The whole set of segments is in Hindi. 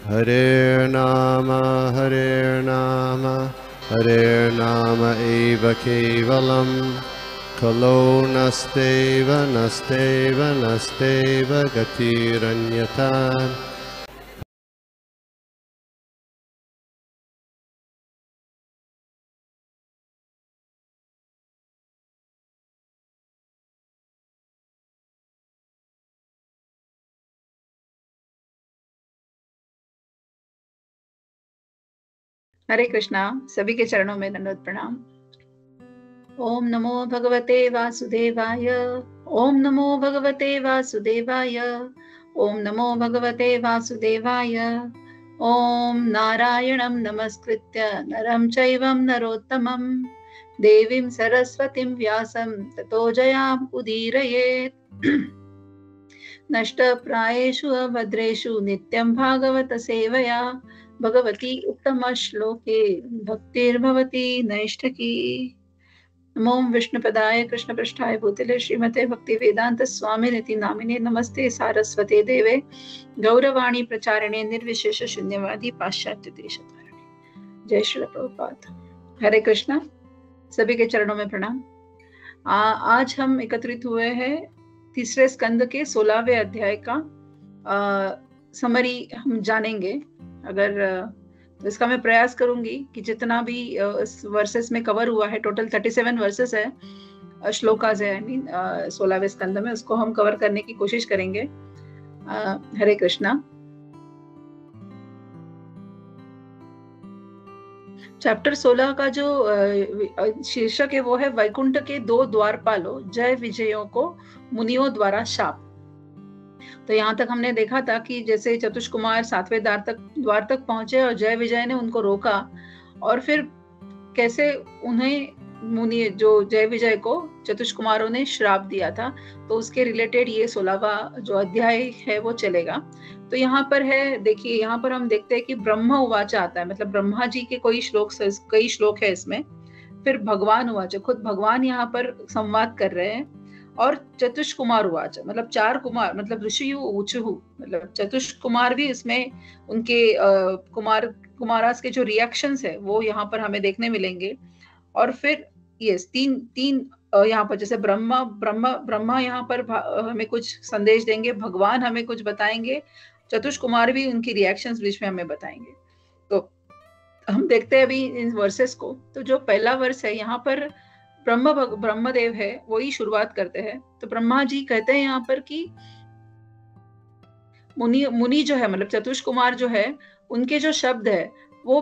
Hare Nama Hare Nama eva kevalam Kalo nasteva nasteva nasteva gatiranyata. हरे कृष्णा। सभी के चरणों में दंडवत प्रणाम। ओम नमो भगवते वासुदेवाय। ओम नमो भगवते वासुदेवाय। ओम नमो भगवते वासुदेवाय। ओम नारायणं नमस्कृत्य नरं चैवं नरोत्तमं देवीं सरस्वतीं व्यासं ततो जयाम् उदीरयेत्। नष्टप्रायेषु अभद्रेषु नित्यं भागवत सेवया भगवती उत्तम श्लोके भक्तिर्भवती नैष्ठकी। नमो विष्णुपदाय कृष्णपृष्ठाय भूतले श्रीमते भक्ति वेदांत स्वामिनिति नामिने नमस्ते सारस्वते देवे गौरवाणी प्रचारिणे निर्विशेष शून्यवादी पाश्चात्य देशतारिणे। जय श्री प्रभुपाद। हरे कृष्णा। सभी के चरणों में प्रणाम। आज हम एकत्रित हुए हैं तीसरे स्कंद के 16वें अध्याय का समरी हम जानेंगे। अगर इसका मैं प्रयास करूंगी कि जितना भी इस वर्सेस में कवर हुआ है, टोटल 37 वर्सेस है, श्लोकास है, आई मीन 16वें स्कंद में, उसको हम कवर करने की कोशिश करेंगे। हरे कृष्णा। चैप्टर 16 का जो शीर्षक है वो है वैकुंठ के 2 द्वारपालों जय विजयों को मुनियों द्वारा शाप। तो यहाँ तक हमने देखा था कि जैसे चतुष्कुमार 7वें द्वार तक पहुंचे और जय विजय ने उनको रोका, और फिर कैसे उन्हें मुनि जो जय विजय को चतुष्कुमारों ने श्राप दिया था, तो उसके रिलेटेड ये 16वां जो अध्याय है वो चलेगा। तो यहाँ पर है, देखिए यहाँ पर हम देखते हैं कि ब्रह्म उवाच आता है, मतलब ब्रह्मा जी के कई श्लोक है इसमें। फिर भगवान उवाच, खुद भगवान यहाँ पर संवाद कर रहे हैं। और चतुष्कुमार उवाच, मतलब 4 कुमार, मतलब ऋषि ऊचुहु, मतलब चतुष्कुमार भी इसमें उनके कुमारास के जो रिएक्शंस है वो यहाँ पर हमें देखने मिलेंगे। और फिर ये तीन यहाँ पर जैसे ब्रह्मा यहाँ पर हमें कुछ संदेश देंगे, भगवान हमें कुछ बताएंगे, चतुष्कुमार भी उनकी रिएक्शंस बीच में हमें बताएंगे। तो हम देखते हैं अभी इन वर्सेस को। तो जो पहला वर्स है यहाँ पर ब्रह्मदेव है वो ही शुरुआत करते हैं। तो ब्रह्मा जी कहते हैं यहाँ पर कि मुनि जो है, मतलब चतुष्कुमार जो है, उनके जो शब्द है वो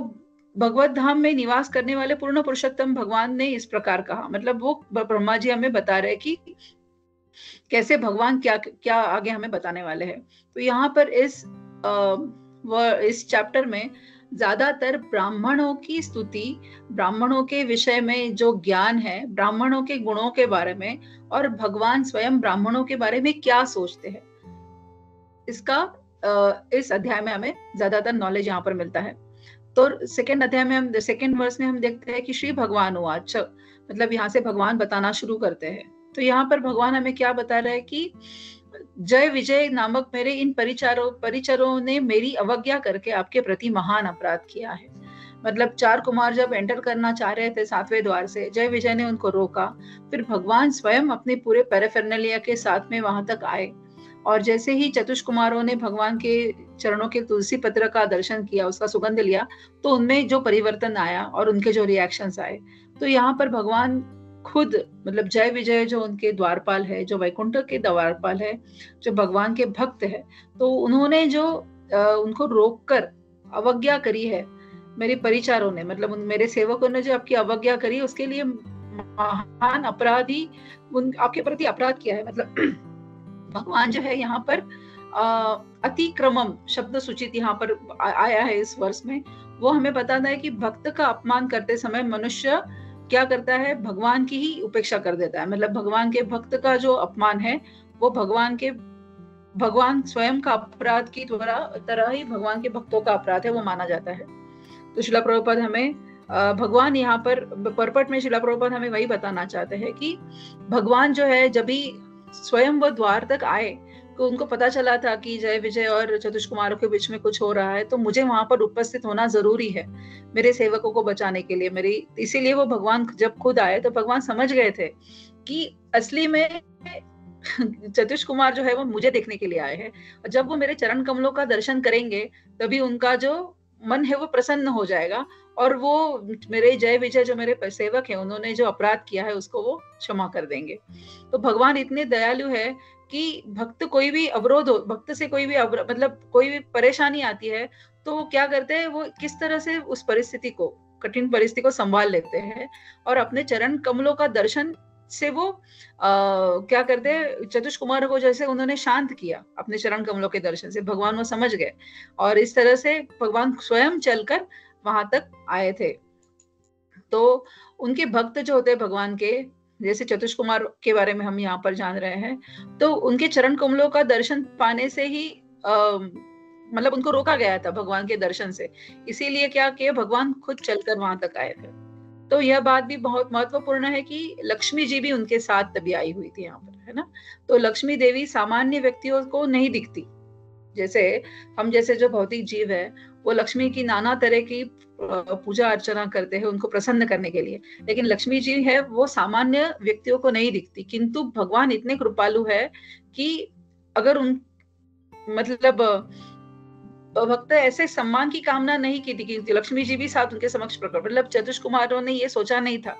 भगवत धाम में निवास करने वाले पूर्ण पुरुषोत्तम भगवान ने इस प्रकार कहा। मतलब वो ब्रह्मा जी हमें बता रहे कि कैसे भगवान क्या क्या आगे हमें बताने वाले हैं। तो यहाँ पर इस चैप्टर में ज्यादातर ब्राह्मणों की स्तुति, ब्राह्मणों के विषय में जो ज्ञान है, ब्राह्मणों के गुणों के बारे में, और भगवान स्वयं ब्राह्मणों के बारे में क्या सोचते हैं, इसका इस अध्याय में हमें ज्यादातर नॉलेज यहाँ पर मिलता है। तो सेकेंड अध्याय में हम सेकेंड वर्स में हम देखते हैं कि श्री भगवान उवाच, मतलब यहाँ से भगवान बताना शुरू करते हैं। तो यहाँ पर भगवान हमें क्या बता रहे हैं कि जय विजय नामक मेरे इन परिचरों ने मेरी अवज्ञा करके आपके प्रति महान अपराध किया है। मतलब 4 कुमार जब एंटर करना चाह रहे थे 7वें द्वार से, जय विजय ने उनको रोका। फिर भगवान स्वयं अपने पूरे पैराफेरनेलिया के साथ में वहां तक आए, और जैसे ही चतुष्कुमारों ने भगवान के चरणों के तुलसी पत्र का दर्शन किया, उसका सुगंध लिया, तो उनमें जो परिवर्तन आया और उनके जो रिएक्शंस आए। तो यहाँ पर भगवान खुद, मतलब जय विजय जो उनके द्वारपाल है, जो वैकुंठ के द्वारपाल है, जो भगवान के भक्त है, तो उन्होंने जो उनको रोककर अवज्ञा करी है मेरे परिचारों ने, मतलब मेरे सेवकों ने जो आपकी अवज्ञा करी, उसके लिए महान अपराधी आपके प्रति अपराध किया है। मतलब भगवान जो है यहाँ पर अतिक्रमम शब्द सूचित यहाँ पर आया है इस वर्ष में। वो हमें बताता है कि भक्त का अपमान करते समय मनुष्य क्या करता है, भगवान की ही उपेक्षा कर देता है। मतलब भगवान के भक्त का जो अपमान है वो भगवान स्वयं का अपराध की तरह ही भगवान के भक्तों का अपराध है, वो माना जाता है। तो श्रील प्रभुपाद हमें भगवान यहाँ पर परपट में श्रील प्रभुपाद हमें वही बताना चाहते हैं कि भगवान जो है जब भी स्वयं वो द्वार तक आए, उनको पता चला था कि जय विजय और चतुष कुमारों के बीच में कुछ हो रहा है, तो मुझे वहां पर उपस्थित होना जरूरी है मेरे सेवकों को बचाने के लिए। मेरी इसीलिए वो भगवान जब खुद आए तो भगवान समझ गए थे कि असली में चतुष कुमार जो है वो मुझे देखने के लिए आए हैं, और जब वो मेरे चरण कमलों का दर्शन करेंगे तभी उनका जो मन है वो प्रसन्न हो जाएगा, और वो मेरे जय विजय जो मेरे सेवक हैं उन्होंने जो अपराध किया है उसको वो क्षमा कर देंगे। तो भगवान इतने दयालु है कि भक्त कोई भी अवरोध हो, भक्त से कोई भी मतलब कोई भी परेशानी आती है तो वो क्या करते हैं, वो किस तरह से उस परिस्थिति को, कठिन परिस्थिति को संभाल लेते हैं, और अपने चरण कमलों का दर्शन से वो क्या करते हैं, चतुष कुमार को जैसे उन्होंने शांत किया अपने चरण कमलों के दर्शन से, भगवान वो समझ गए, और इस तरह से भगवान स्वयं चलकर वहां तक आए थे। तो उनके भक्त जो होते हैं भगवान के, जैसे चतुष कुमार के बारे में हम यहाँ पर जान रहे हैं, तो उनके चरण कमलों का दर्शन पाने से ही मतलब उनको रोका गया था भगवान के दर्शन से, इसीलिए क्या किया, भगवान खुद चलकर वहां तक आए थे। तो यह बात भी बहुत महत्वपूर्ण है कि लक्ष्मी जी भी उनके साथ तभी आई हुई थी यहाँ पर, है ना। तो लक्ष्मी देवी सामान्य व्यक्तियों को नहीं दिखती, जैसे हम जैसे जो भौतिक जीव है वो लक्ष्मी की नाना तरह की पूजा अर्चना करते हैं उनको प्रसन्न करने के लिए, लेकिन लक्ष्मी जी है वो सामान्य व्यक्तियों को नहीं दिखती, किंतु भगवान इतने कृपालु है कि अगर उन मतलब भक्त ऐसे सम्मान की कामना नहीं की थी कि लक्ष्मी जी भी साथ उनके समक्ष प्रकट, मतलब चतुष कुमारों ने ये सोचा नहीं था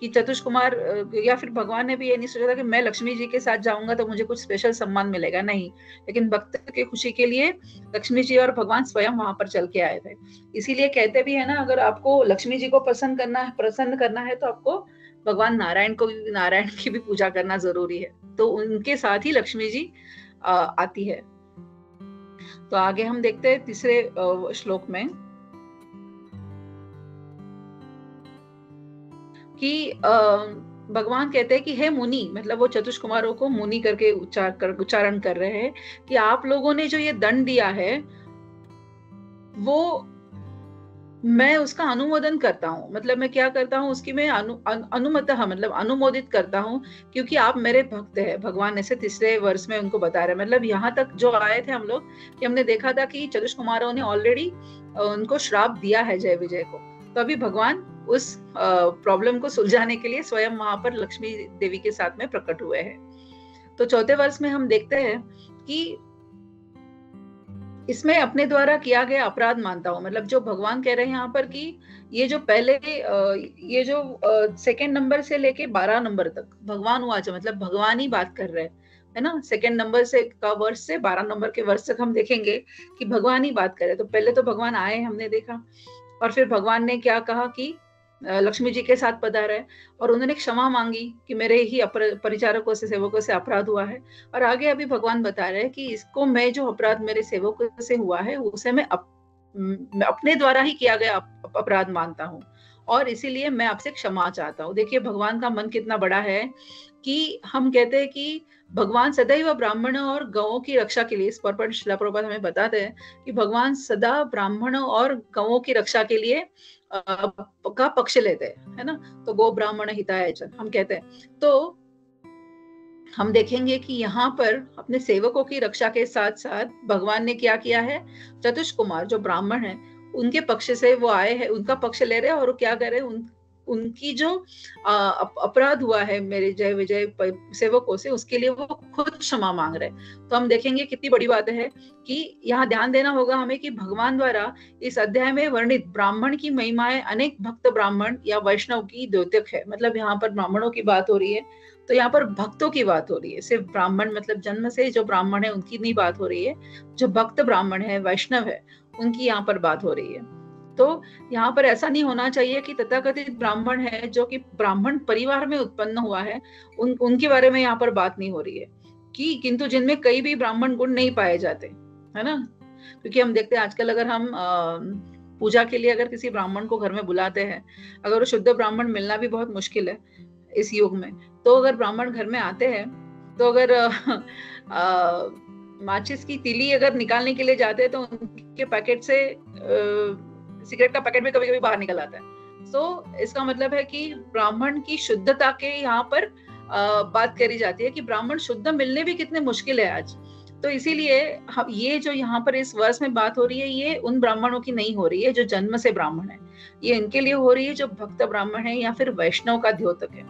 कि चतुष कुमार या फिर भगवान ने भी ये नहीं सोचा था कि मैं लक्ष्मी जी के साथ जाऊंगा तो मुझे कुछ स्पेशल सम्मान मिलेगा, नहीं, लेकिन भक्त के खुशी के लिए लक्ष्मी जी और भगवान स्वयं वहां पर चल के आए थे। इसीलिए कहते भी है ना, अगर आपको लक्ष्मी जी को प्रसन्न करना है तो आपको भगवान नारायण की भी पूजा करना जरूरी है, तो उनके साथ ही लक्ष्मी जी आती है। तो आगे हम देखते हैं तीसरे श्लोक में कि भगवान कहते हैं कि हे मुनि, मतलब वो चतुष कुमारों को मुनि करके उच्चारण कर रहे हैं कि आप लोगों ने जो ये दंड दिया है वो मैं उसका अनुमोदन करता हूँ, मतलब मैं क्या करता हूँ उसकी मैं अनुमतः मतलब अनुमोदित करता हूँ, क्योंकि आप मेरे भक्त हैं। भगवान ऐसे तीसरे वर्ष में उनको बता रहे हैं, मतलब यहाँ तक जो आए थे हम लोग कि हमने देखा था कि चतुष कुमारों ने ऑलरेडी उनको श्राप दिया है जय विजय को, तो अभी भगवान उस प्रॉब्लम को सुलझाने के लिए स्वयं वहां पर लक्ष्मी देवी के साथ में प्रकट हुए हैं। तो चौथे वर्ष में हम देखते हैं कि इसमें अपने द्वारा किया गया अपराध मानता हूं, मतलब जो भगवान कह रहे हैं यहाँ पर कि ये जो पहले ये जो सेकंड नंबर से लेके 12 नंबर तक भगवान हुआ, मतलब भगवान ही बात कर रहे हैं, है ना। सेकंड नंबर से का वर्ष से 12 नंबर के वर्ष तक हम देखेंगे कि भगवान ही बात कर रहे। तो पहले तो भगवान आए हमने देखा, और फिर भगवान ने क्या कहा कि लक्ष्मी जी के साथ पधारा है, और उन्होंने क्षमा मांगी कि मेरे ही परिचारकों से सेवकों से अपराध हुआ है, और आगे अभी भगवान बता रहे हैं कि इसको मैं जो अपराध मेरे सेवकों से हुआ है उसे मैं अपने द्वारा ही किया गया अपराध मानता हूँ, और इसीलिए मैं आपसे क्षमा चाहता हूँ। देखिए भगवान का मन कितना बड़ा है कि हम कहते हैं कि भगवान सदैव ब्राह्मणों और गौओं की रक्षा के लिए, इस पर श्रील प्रभुपाद हमें बताते हैं कि भगवान सदा ब्राह्मणों और गौओं की रक्षा के लिए का पक्ष लेते हैं, है ना। तो गो ब्राह्मण हिताय च हम कहते हैं। तो हम देखेंगे कि यहाँ पर अपने सेवकों की रक्षा के साथ साथ भगवान ने क्या किया है, चतुष कुमार जो ब्राह्मण है उनके पक्ष से वो आए हैं, उनका पक्ष ले रहे हैं, और क्या कर रहे हैं, उनकी जो अपराध हुआ है मेरे जय विजय सेवकों से उसके लिए वो खुद क्षमा मांग रहे हैं। तो हम देखेंगे कितनी बड़ी बात है कि यहाँ ध्यान देना होगा हमें कि भगवान द्वारा इस अध्याय में वर्णित ब्राह्मण की महिमाएं अनेक भक्त ब्राह्मण या वैष्णव की द्योतक है, मतलब यहाँ पर ब्राह्मणों की बात हो रही है, तो यहाँ पर भक्तों की बात हो रही है। सिर्फ ब्राह्मण मतलब जन्म से जो ब्राह्मण है उनकी नहीं बात हो रही है, जो भक्त ब्राह्मण है वैष्णव है उनकी यहाँ पर बात हो रही है। तो यहाँ पर ऐसा नहीं होना चाहिए कि तथाकथित ब्राह्मण है जो कि ब्राह्मण परिवार में उत्पन्न हुआ है उनके बारे में यहाँ पर बात नहीं हो रही है, कि किंतु जिनमें कई भी ब्राह्मण गुण नहीं पाए जाते, है ना। क्योंकि हम देखते हैं आजकल अगर हम पूजा के लिए अगर किसी ब्राह्मण को घर में बुलाते हैं, अगर वो शुद्ध ब्राह्मण मिलना भी बहुत मुश्किल है इस युग में, तो अगर ब्राह्मण घर में आते हैं तो अगर माचिस की तीली अगर निकालने के लिए जाते हैं तो उनके पैकेट से सिगरेट का पैकेट भी कभी कभी बाहर निकल आता है। तो इसका मतलब है कि ब्राह्मण की शुद्धता के यहाँ पर बात करी जाती है कि ब्राह्मण शुद्ध मिलने भी कितने मुश्किल है आज। तो इसीलिए हम ये जो यहाँ पर इस वर्ष में बात हो रही है, ये उन ब्राह्मणों की नहीं हो रही है जो जन्म से ब्राह्मण है, ये इनके लिए हो रही है जो भक्त ब्राह्मण है या फिर वैष्णव का द्योतक है,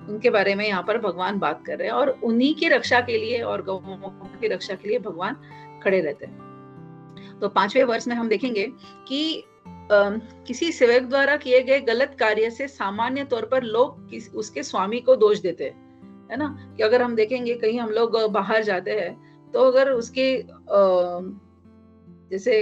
उनके बारे में यहाँ पर भगवान बात कर रहे हैं। और उन्हीं की रक्षा के लिए और गौओं की रक्षा के लिए भगवान खड़े रहते हैं। तो 5वें वर्ष में हम देखेंगे कि किसी सेवक द्वारा किए गए गलत कार्य से सामान्य तौर पर लोग उसके स्वामी को दोष देते हैं, है ना। कि अगर हम देखेंगे कहीं हम लोग बाहर जाते हैं तो अगर उसके जैसे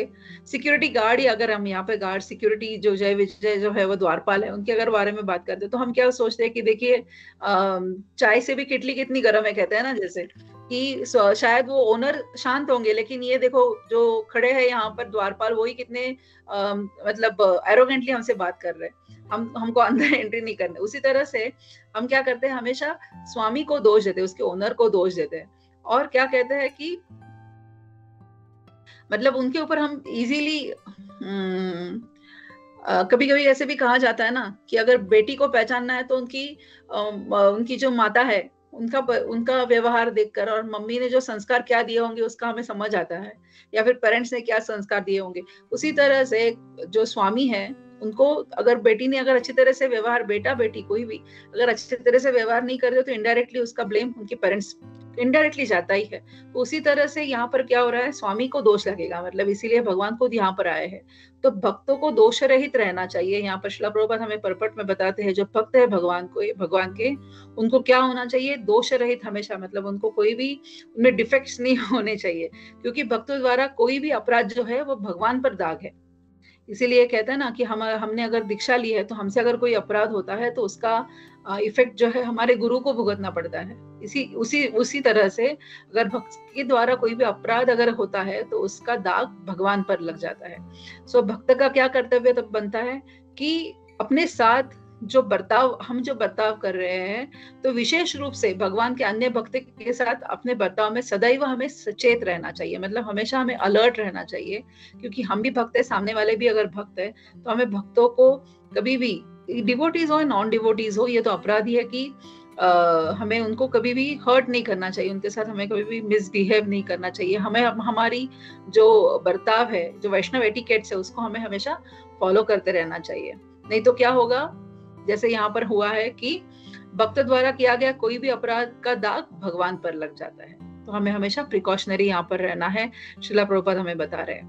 सिक्योरिटी गार्ड, या अगर हम यहाँ पे गार्ड सिक्योरिटी जो जय विजय जो है वो द्वारपाल है, उनके अगर बारे में बात करते हैं तो हम क्या सोचते हैं कि देखिए चाय से भी कितली कितनी गर्म है, कहते हैं ना, जैसे कि शायद वो ओनर शांत होंगे, लेकिन ये देखो जो खड़े हैं यहाँ पर द्वारपाल, वही कितने मतलब एरोगेंटली हमसे बात कर रहे हैं, हमको अंदर एंट्री नहीं करने। उसी तरह से हम क्या करते हैं, हमेशा स्वामी को दोष देते हैं, उसके ओनर को दोष देते हैं, और क्या कहते हैं कि मतलब उनके ऊपर हम इजीली कभी कभी ऐसे भी कहा जाता है ना कि अगर बेटी को पहचानना है तो उनकी जो माता है उनका व्यवहार देखकर और मम्मी ने जो संस्कार क्या दिए होंगे उसका हमें समझ आता है, या फिर पेरेंट्स ने क्या संस्कार दिए होंगे। उसी तरह से जो स्वामी है उनको अगर बेटी ने अगर अच्छी तरह से व्यवहार, बेटा बेटी कोई भी अगर अच्छी तरह से व्यवहार नहीं कर रहे तो इनडायरेक्टली उसका ब्लेम उनके पेरेंट्स इनडायरेक्टली जाता ही है। तो उसी तरह से यहाँ पर क्या हो रहा है, स्वामी को दोष लगेगा, मतलब इसीलिए भगवान खुद यहाँ पर आए हैं। तो भक्तों को दोष रहित रहना चाहिए। यहाँ पर श्रील प्रभुपाद हमें परपट में बताते हैं जो भक्त है भगवान के उनको क्या होना चाहिए, दोष रहित हमेशा, मतलब उनको कोई भी उनमें डिफेक्ट्स नहीं होने चाहिए, क्योंकि भक्तों द्वारा कोई भी अपराध जो है वो भगवान पर दाग है। इसीलिए कहते हैं ना कि हमने अगर दीक्षा ली है तो हमसे अगर कोई अपराध होता है तो उसका इफेक्ट जो है हमारे गुरु को भुगतना पड़ता है। उसी तरह से अगर भक्त के द्वारा कोई भी अपराध अगर होता है तो उसका दाग भगवान पर लग जाता है। सो भक्त का क्या कर्तव्य तब बनता है कि अपने साथ जो बर्ताव कर रहे हैं तो विशेष रूप से भगवान के अन्य भक्त के साथ अपने बर्ताव में सदैव हमें सचेत रहना चाहिए, मतलब हमेशा हमें अलर्ट रहना चाहिए, क्योंकि हम भी भक्त है, सामने वाले भी अगर भक्त है, तो हमें भक्तों को कभी भी, डिवोटीज हो नॉन डिवोटीज हो, ये तो अपराध ही है कि हमें उनको कभी भी हर्ट नहीं करना चाहिए, उनके साथ हमें कभी भी मिसबिहेव नहीं करना चाहिए। हमें हमारी जो बर्ताव है, जो वैष्णव एटिकेट्स है, उसको हमें हमेशा फॉलो करते रहना चाहिए। नहीं तो क्या होगा, जैसे यहाँ पर हुआ है कि भक्त द्वारा किया गया कोई भी अपराध का दाग भगवान पर लग जाता है। तो हमें हमेशा प्रिकॉशनरी यहाँ पर रहना है, श्रील प्रभुपाद हमें बता रहे हैं।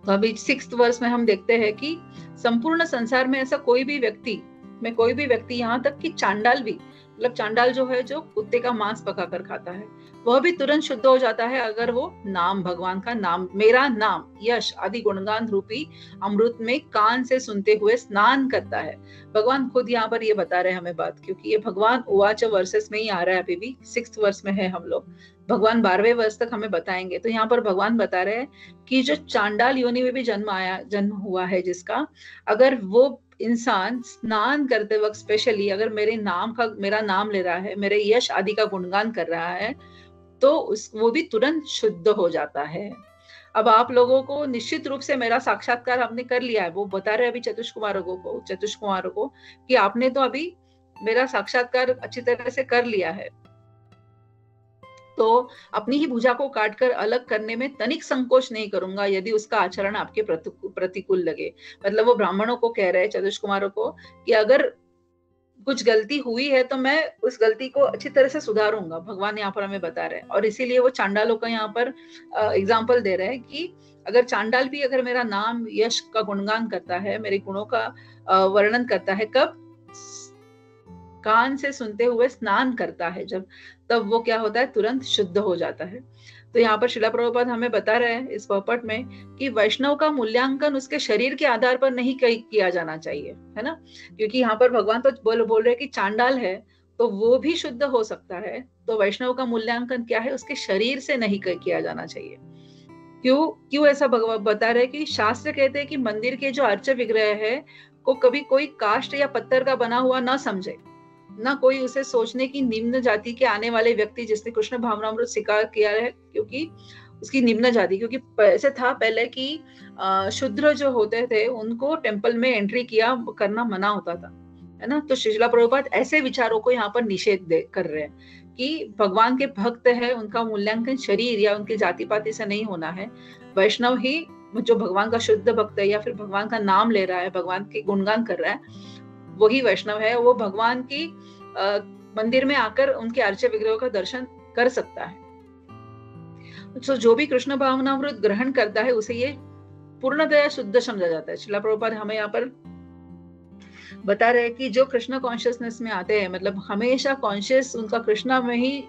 तो अभी 6th वर्ष में हम देखते हैं कि संपूर्ण संसार में ऐसा कोई भी व्यक्ति यहाँ तक कि चांडाल भी, मतलब चांडाल जो है जो कुत्ते का मांस पकाकर खाता है, वह भी तुरंत शुद्ध हो जाता है अगर वो नाम, भगवान का नाम, मेरा नाम यश आदि गुणगान रूपी अमृत में कान से सुनते हुए स्नान करता है। भगवान खुद यहाँ पर ये बता रहे हैं हमें बात, क्योंकि ये भगवान उवाच वर्सेस में ही आ रहा है, अभी भी 6th वर्ष में है हम लोग, भगवान 12वें वर्ष तक हमें बताएंगे। तो यहाँ पर भगवान बता रहे हैं कि जो चांडाल योनि में भी जन्म हुआ है जिसका, अगर वो इंसान स्नान करते वक्त स्पेशली अगर मेरा नाम ले रहा है, मेरे यश आदि का गुणगान कर रहा है, तो वो भी तुरंत शुद्ध हो जाता है। अब आप लोगों को निश्चित रूप से मेरा साक्षात्कार आपने कर लिया है, वो बता रहे अभी चतुष कुमारों को कि आपने तो अभी मेरा साक्षात्कार अच्छी तरह से कर लिया है, तो अपनी ही भुजा को काटकर अलग करने में तनिक संकोच नहीं करूंगा यदि उसका आचरण आपके प्रतिकूल लगे। मतलब वो ब्राह्मणों को कह रहे हैं, चतुष कुमारों को, कि अगर कुछ गलती हुई है तो मैं उस गलती को अच्छी तरह से सुधारूंगा, भगवान यहाँ पर हमें बता रहे हैं। और इसीलिए वो चांडालों का यहाँ पर एग्जाम्पल दे रहे हैं कि अगर चांडाल भी अगर मेरा नाम यश का गुणगान करता है, मेरे गुणों का वर्णन करता है, कब कान से सुनते हुए स्नान करता है जब, तब वो क्या होता है, तुरंत शुद्ध हो जाता है। तो यहाँ पर श्रील प्रभुपाद हमें बता रहे हैं इस पॉपट में कि वैष्णव का मूल्यांकन उसके शरीर के आधार पर नहीं किया जाना चाहिए, है ना, क्योंकि यहाँ पर भगवान तो बोल रहे हैं कि चांडाल है तो वो भी शुद्ध हो सकता है, तो वैष्णव का मूल्यांकन क्या है, उसके शरीर से नहीं किया जाना चाहिए। क्यों ऐसा भगवान बता रहे हैं कि शास्त्र कहते हैं कि मंदिर के जो अर्च विग्रह है को कभी कोई काष्ठ या पत्थर का बना हुआ ना समझे, ना कोई उसे सोचने की निम्न जाति के आने वाले व्यक्ति जिसने कृष्ण भावनामृत स्वीकार किया है, क्योंकि उसकी निम्न जाति, क्योंकि ऐसे था पहले कि शूद्र जो होते थे उनको टेम्पल में एंट्री करना मना होता था, है ना। तो श्रील प्रभुपाद ऐसे विचारों को यहाँ पर निषेध कर रहे हैं कि भगवान के भक्त है, उनका मूल्यांकन शरीर या उनके जाति पाति से नहीं होना है। वैष्णव ही जो भगवान का शुद्ध भक्त है या फिर भगवान का नाम ले रहा है, भगवान के गुणगान कर रहा है, वही वैष्णव है। वो भगवान की मंदिर में आकर उनके अर्चे विग्रहों का दर्शन कर सकता है। तो जो भी कृष्ण भावनामृत ग्रहण करता है उसे ये पूर्णतया शुद्ध समझा जाता है। श्रील प्रभुपाद हमें यहाँ पर बता रहे हैं कि जो कृष्ण कॉन्शियसनेस में आते हैं, मतलब हमेशा कॉन्शियस उनका कृष्णा में ही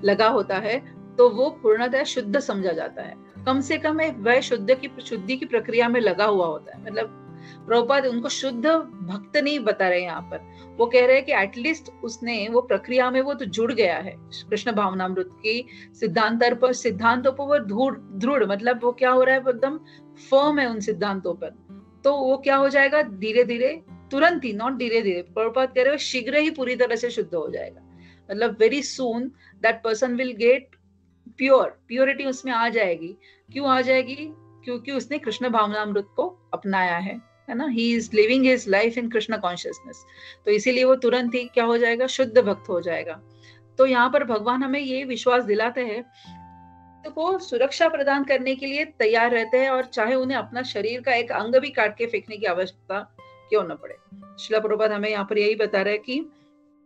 लगा होता है, तो वो पूर्णतः शुद्ध समझा जाता है। कम से कम वह शुद्धि की प्रक्रिया में लगा हुआ होता है। मतलब प्रभुपाद उनको शुद्ध भक्त नहीं बता रहे यहाँ पर, वो कह रहे हैं कि एटलीस्ट उसने वो प्रक्रिया में वो तो जुड़ गया है कृष्ण भावनामृत की सिद्धांतों पर वो दृढ़, मतलब वो क्या हो रहा है, एकदम फर्म है उन सिद्धांतों पर। तो वो क्या हो जाएगा, धीरे धीरे, तुरंत ही, नॉट धीरे धीरे, प्रभुपाद कह रहे हो शीघ्र ही पूरी तरह से शुद्ध हो जाएगा। मतलब very soon that person will get purity उसमें आ जाएगी। क्यों आ जाएगी? क्योंकि उसने कृष्ण भावनामृत को अपनाया है ना। He is living his life in Krishna consciousness, तो इसीलिए वो तुरंत ही क्या हो जाएगा, शुद्ध भक्त हो जाएगा। तो यहाँ पर भगवान हमें ये विश्वास दिलाते हैं को सुरक्षा प्रदान करने के लिए तैयार रहते हैं, और चाहे उन्हें अपना शरीर का एक अंग भी काट के फेंकने की आवश्यकता क्यों न पड़े। श्रील प्रभुपाद हमें यहाँ पर यही बता रहे हैं कि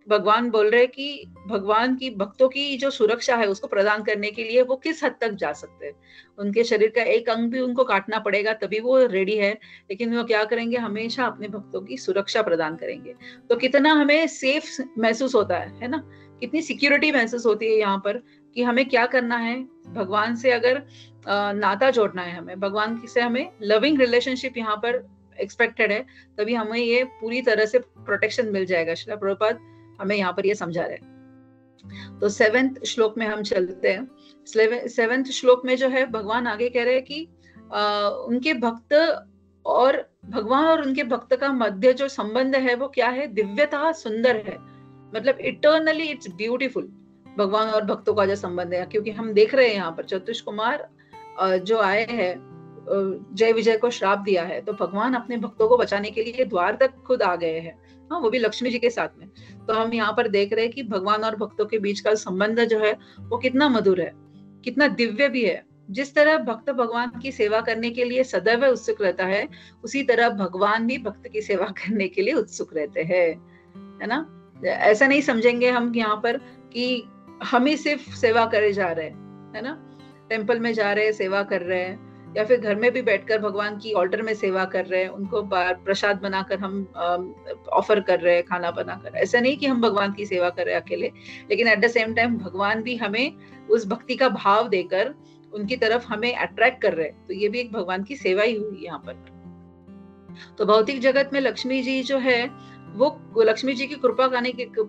भगवान बोल रहे हैं कि भगवान की भक्तों की जो सुरक्षा है उसको प्रदान करने के लिए वो किस हद तक जा सकते हैं। उनके शरीर का एक अंग भी उनको काटना पड़ेगा तभी वो रेडी है, लेकिन वो क्या करेंगे, हमेशा अपने भक्तों की सुरक्षा प्रदान करेंगे। तो कितना हमें सेफ महसूस होता है ना, कितनी सिक्योरिटी महसूस होती है यहाँ पर कि हमें क्या करना है, भगवान से अगर नाता जोड़ना है, हमें भगवान से हमें लविंग रिलेशनशिप यहाँ पर एक्सपेक्टेड है, तभी हमें ये पूरी तरह से प्रोटेक्शन मिल जाएगा। श्रील प्रभुपाद हमें यहाँ पर ये समझा रहे। तो 7वें श्लोक में हम चलते हैं। 7वें श्लोक में जो है भगवान आगे कह रहे हैं कि उनके भक्त और भगवान और उनके भक्त का मध्य जो संबंध है वो क्या है, दिव्यतः सुंदर है। मतलब इटर्नली इट्स ब्यूटीफुल, भगवान और भक्तों का जो संबंध है। क्योंकि हम देख रहे हैं यहाँ पर चतुष कुमार जो आए हैं, जय विजय को श्राप दिया है, तो भगवान अपने भक्तों को बचाने के लिए द्वार तक खुद आ गए हैं, हाँ, वो भी लक्ष्मी जी के साथ में। तो हम यहाँ पर देख रहे हैं कि भगवान और भक्तों के बीच का संबंध जो है वो कितना मधुर है, कितना दिव्य भी है। जिस तरह भक्त भगवान की सेवा करने के लिए सदैव उत्सुक रहता है, उसी तरह भगवान भी भक्त की सेवा करने के लिए उत्सुक रहते हैं, है ना। ऐसा नहीं समझेंगे हम यहाँ पर कि हम ही सिर्फ सेवा करे जा रहे हैं, है ना, टेम्पल में जा रहे हैं सेवा कर रहे हैं, या फिर घर में भी बैठकर भगवान की ऑल्टर में सेवा कर रहे हैं, उनको प्रसाद बनाकर हम ऑफर कर रहे हैं, खाना बनाकर। ऐसा नहीं कि हम भगवान की सेवा कर रहे हैं अकेले, लेकिन एट द सेम टाइम भगवान भी हमें उस भक्ति का भाव देकर उनकी तरफ हमें अट्रैक्ट कर रहे हैं। तो ये भी एक भगवान की सेवा ही हुई यहाँ पर। तो भौतिक जगत में लक्ष्मी जी जो है वो लक्ष्मी जी की कृपा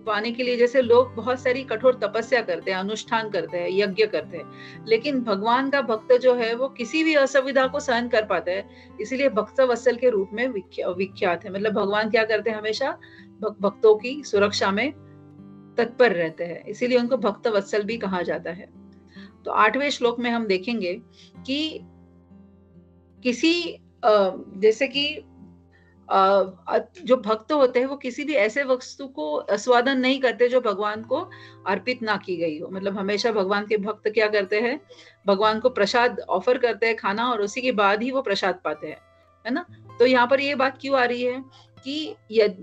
पाने के लिए जैसे लोग बहुत सारी कठोर तपस्या करते हैं, अनुष्ठान करते हैं, यज्ञ करते हैं, लेकिन भगवान का भक्त जो है वो किसी भी असुविधा को सहन कर पाता है, इसीलिए भक्त वत्सल के रूप में विख्यात है। मतलब भगवान क्या करते हैं, हमेशा भक्तों की सुरक्षा में तत्पर रहते हैं, इसीलिए उनको भक्त वत्सल भी कहा जाता है। तो 8वें श्लोक में हम देखेंगे कि किसी जैसे कि जो भक्त होते हैं वो किसी भी ऐसे वस्तु को आस्वादन नहीं करते जो भगवान को अर्पित ना की गई हो। मतलब हमेशा भगवान के भक्त क्या करते हैं, भगवान को प्रसाद ऑफर करते हैं, खाना, और उसी के बाद ही वो प्रसाद पाते हैं, है ना। तो यहाँ पर ये बात क्यों आ रही है कि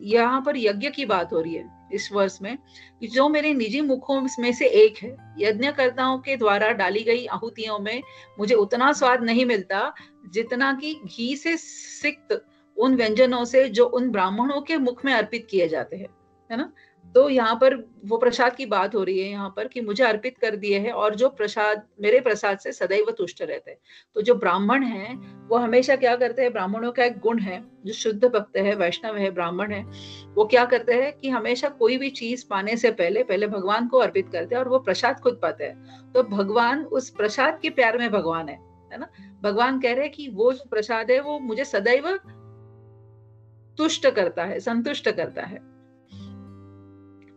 यहाँ पर यज्ञ की बात हो रही है इस वर्ष में, जो मेरे निजी मुखों में से एक है, यज्ञकर्ताओं के द्वारा डाली गई आहुतियों में मुझे उतना स्वाद नहीं मिलता जितना कि घी से सिक्त उन व्यंजनों से जो उन ब्राह्मणों के मुख में अर्पित किए जाते हैं, है ना। तो यहाँ पर वो प्रसाद की बात हो रही है यहाँ पर कि मुझे अर्पित कर दिए हैं, और जो प्रसाद मेरे प्रसाद से सदैव तुष्ट रहते हैं। तो जो ब्राह्मण हैं वो हमेशा क्या करते हैं, ब्राह्मणों का एक गुण है, जो शुद्ध भक्त है, वैष्णव है, ब्राह्मण है, वो क्या करते हैं कि हमेशा कोई भी चीज पाने से पहले भगवान को अर्पित करते हैं, और वो प्रसाद खुद पाते हैं। तो भगवान उस प्रसाद के प्यार में भगवान है ना। भगवान कह रहे हैं कि वो जो प्रसाद है वो मुझे सदैव तुष्ट करता है, संतुष्ट करता है।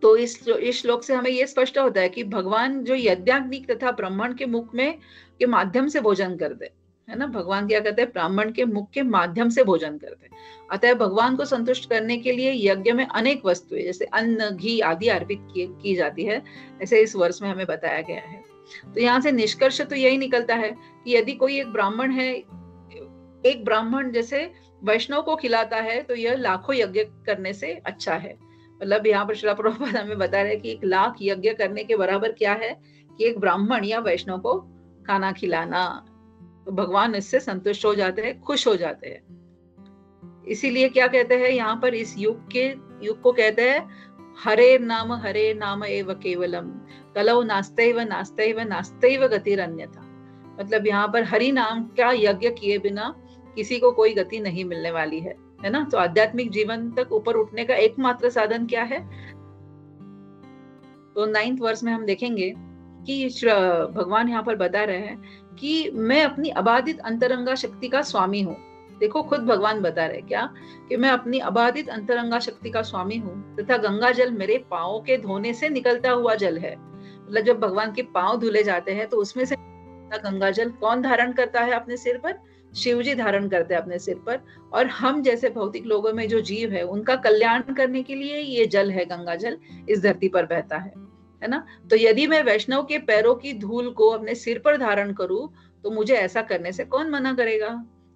तो इस श्लोक से हमें यह स्पष्ट होता है कि भगवान जो यज्ञाग्नि तथा ब्राह्मण के मुख में के माध्यम से भोजन करते, है ना। भगवान क्या करते हैं, ब्राह्मण के मुख के माध्यम से भोजन करते हैं। अतः भगवान को संतुष्ट करने के लिए यज्ञ में अनेक वस्तुएं जैसे अन्न, घी आदि अर्पित की जाती है, ऐसे इस वर्ष में हमें बताया गया है। तो यहाँ से निष्कर्ष तो यही निकलता है कि यदि कोई एक ब्राह्मण है, एक ब्राह्मण जैसे वैष्णव को खिलाता है, तो यह लाखों यज्ञ करने से अच्छा है। मतलब यहाँ पर श्रील प्रभुपाद हमें बता रहे हैं कि 1,00,000 यज्ञ करने के बराबर क्या है कि एक ब्राह्मण या वैष्णव को खाना खिलाना। तो भगवान इससे संतुष्ट हो जाते हैं, खुश हो जाते हैं। इसीलिए क्या कहते हैं यहाँ पर, इस युग को कहते हैं हरे नाम एव केवलम कलौ नास्तेव नास्तेव नास्तेव गतिरन्यथा। मतलब यहाँ पर हरि नाम का यज्ञ किए बिना किसी को कोई गति नहीं मिलने वाली है ना। तो आध्यात्मिक जीवन तक ऊपर उठने का एकमात्र साधन क्या है। तो 9th वर्ष में हम देखेंगे कि भगवान यहाँ पर बता रहे हैं कि मैं अपनी अबाधित अंतरंगा शक्ति का स्वामी हूँ। देखो खुद भगवान बता रहे क्या कि मैं अपनी अबाधित अंतरंगा शक्ति का स्वामी हूँ तथा गंगा जल मेरे पाँव के धोने से निकलता हुआ जल है। मतलब जब भगवान के पाँव धुले जाते हैं तो उसमें से गंगा जल कौन धारण करता है अपने सिर पर, शिव जी धारण करते हैं अपने सिर पर। और हम जैसे भौतिक लोगों में जो जीव है उनका कल्याण करने के लिए ये जल है, गंगा जल इस धरती पर बहता है ना। तो यदि मैं वैष्णव के पैरों की धूल को अपने सिर पर धारण करूं तो मुझे ऐसा करने से कौन मना करेगा।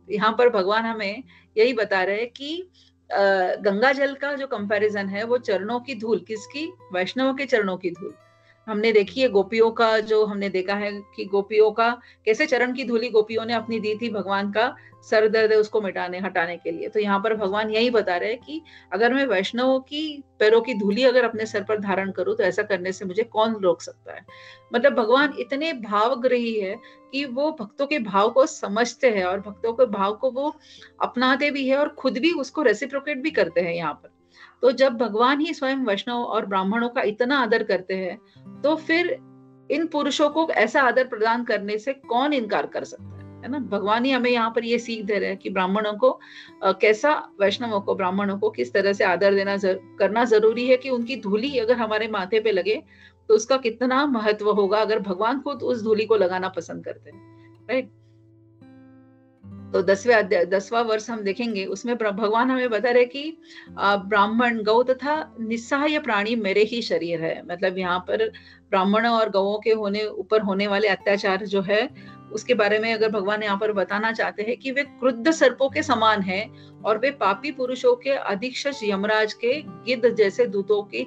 यहाँ पर भगवान हमें यही बता रहे हैं कि गंगा जल का जो कंपैरिजन है वो चरणों की धूल, किसकी, वैष्णव के चरणों की धूल। हमने देखी है गोपियों का, जो हमने देखा है कि गोपियों का कैसे चरण की धूली गोपियों ने अपनी दी थी भगवान का सर दर्द उसको हटाने के लिए। तो यहाँ पर भगवान यही बता रहे हैं कि अगर मैं वैष्णव की पैरों की धूली अगर अपने सर पर धारण करूं तो ऐसा करने से मुझे कौन रोक सकता है। मतलब भगवान इतने भावग्राही है कि वो भक्तों के भाव को समझते हैं और भक्तों के भाव को वो अपनाते भी है और खुद भी उसको रेसिप्रोकेट भी करते हैं यहाँ पर। तो जब भगवान ही स्वयं वैष्णव और ब्राह्मणों का इतना आदर करते हैं तो फिर इन पुरुषों को ऐसा आदर प्रदान करने से कौन इनकार कर सकता है ना। भगवान ही हमें यहाँ पर ये सीख दे रहे हैं कि ब्राह्मणों को कैसा, वैष्णवों को, ब्राह्मणों को किस तरह से आदर देना करना जरूरी है कि उनकी धूली अगर हमारे माथे पे लगे तो उसका कितना महत्व होगा अगर भगवान खुद उस धूली को लगाना पसंद करते हैं, राइट। तो 10वां वर्ष हम देखेंगे, उसमें भगवान हमें बता रहे कि ब्राह्मण, गौ तथा निस्सहाय प्राणी मेरे ही शरीर है। मतलब यहाँ पर ब्राह्मणों और गौओं के ऊपर होने वाले अत्याचार जो है उसके बारे में अगर भगवान यहाँ पर बताना चाहते हैं कि वे क्रुद्ध सर्पों के समान हैं और वे पापी पुरुषों के अधीक्षक यमराज के गिद्ध जैसे दूतों की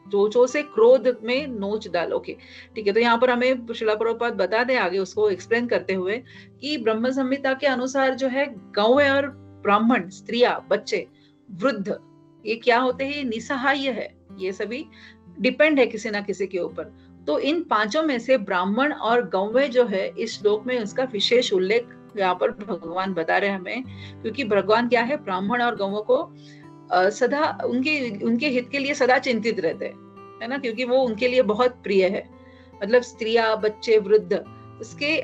चोंचों से क्रोध में नोच डालोगे। ठीक है, तो यहाँ पर हमें श्रील प्रभुपाद बता दे आगे उसको एक्सप्लेन करते हुए कि ब्रह्म संहिता के अनुसार जो है गौ और ब्राह्मण, स्त्रियां, बच्चे, वृद्ध, ये क्या होते हैं, निसहाय है, ये सभी डिपेंड है किसी ना किसी के ऊपर। तो इन पांचों में से ब्राह्मण और गौवे जो है इस श्लोक में उसका विशेष उल्लेख यहाँ पर भगवान बता रहे हैं हमें, क्योंकि भगवान क्या है, ब्राह्मण और गौवों को सदा उनके हित के लिए सदा चिंतित रहते हैं, है ना, क्योंकि वो उनके लिए बहुत प्रिय है। मतलब स्त्रियां, बच्चे, वृद्ध, उसके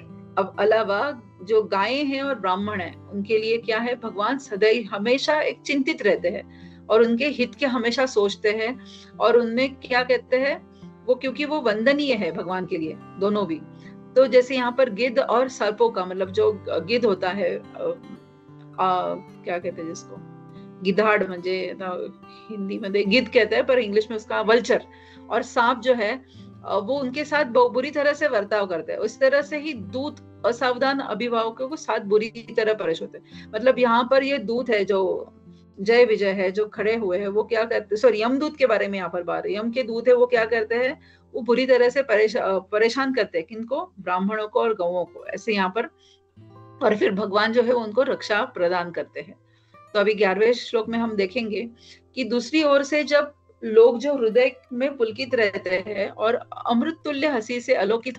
अलावा जो गायें हैं और ब्राह्मण हैं उनके लिए क्या है, भगवान सदैव हमेशा एक चिंतित रहते हैं और उनके हित के हमेशा सोचते हैं। और उनमें क्या कहते हैं वो, क्योंकि वो वंदनीय है भगवान के लिए दोनों भी। तो जैसे यहाँ पर गिद्ध और सर्पों का, मतलब जो गिद्ध होता है क्या कहते हैं जिसको, गिधाड़, म्हणजे हिंदी में गिद्ध कहते हैं पर इंग्लिश में उसका वल्चर, और सांप जो है वो उनके साथ बुरी तरह से बर्ताव करते हैं। उस तरह से ही दूत असावधान अभिभावकों को साथ बुरी तरह पेश होते हैं। मतलब यहाँ पर ये दूत है जो जय विजय है जो खड़े हुए हैं, वो क्या करते हैं, सॉरी यमदूत के बारे में यहाँ पर बात है, यम के दूत है, वो क्या करते हैं, वो बुरी तरह से परेशान करते हैं किनको, ब्राह्मणों को और गौओं को, ऐसे यहाँ पर। और फिर भगवान जो है उनको रक्षा प्रदान करते हैं। तो अभी 11वें श्लोक में हम देखेंगे कि दूसरी ओर से जब लोग जो हृदय में पुलकित रहते हैं और अमृत तुल्य हंसी से आलोकित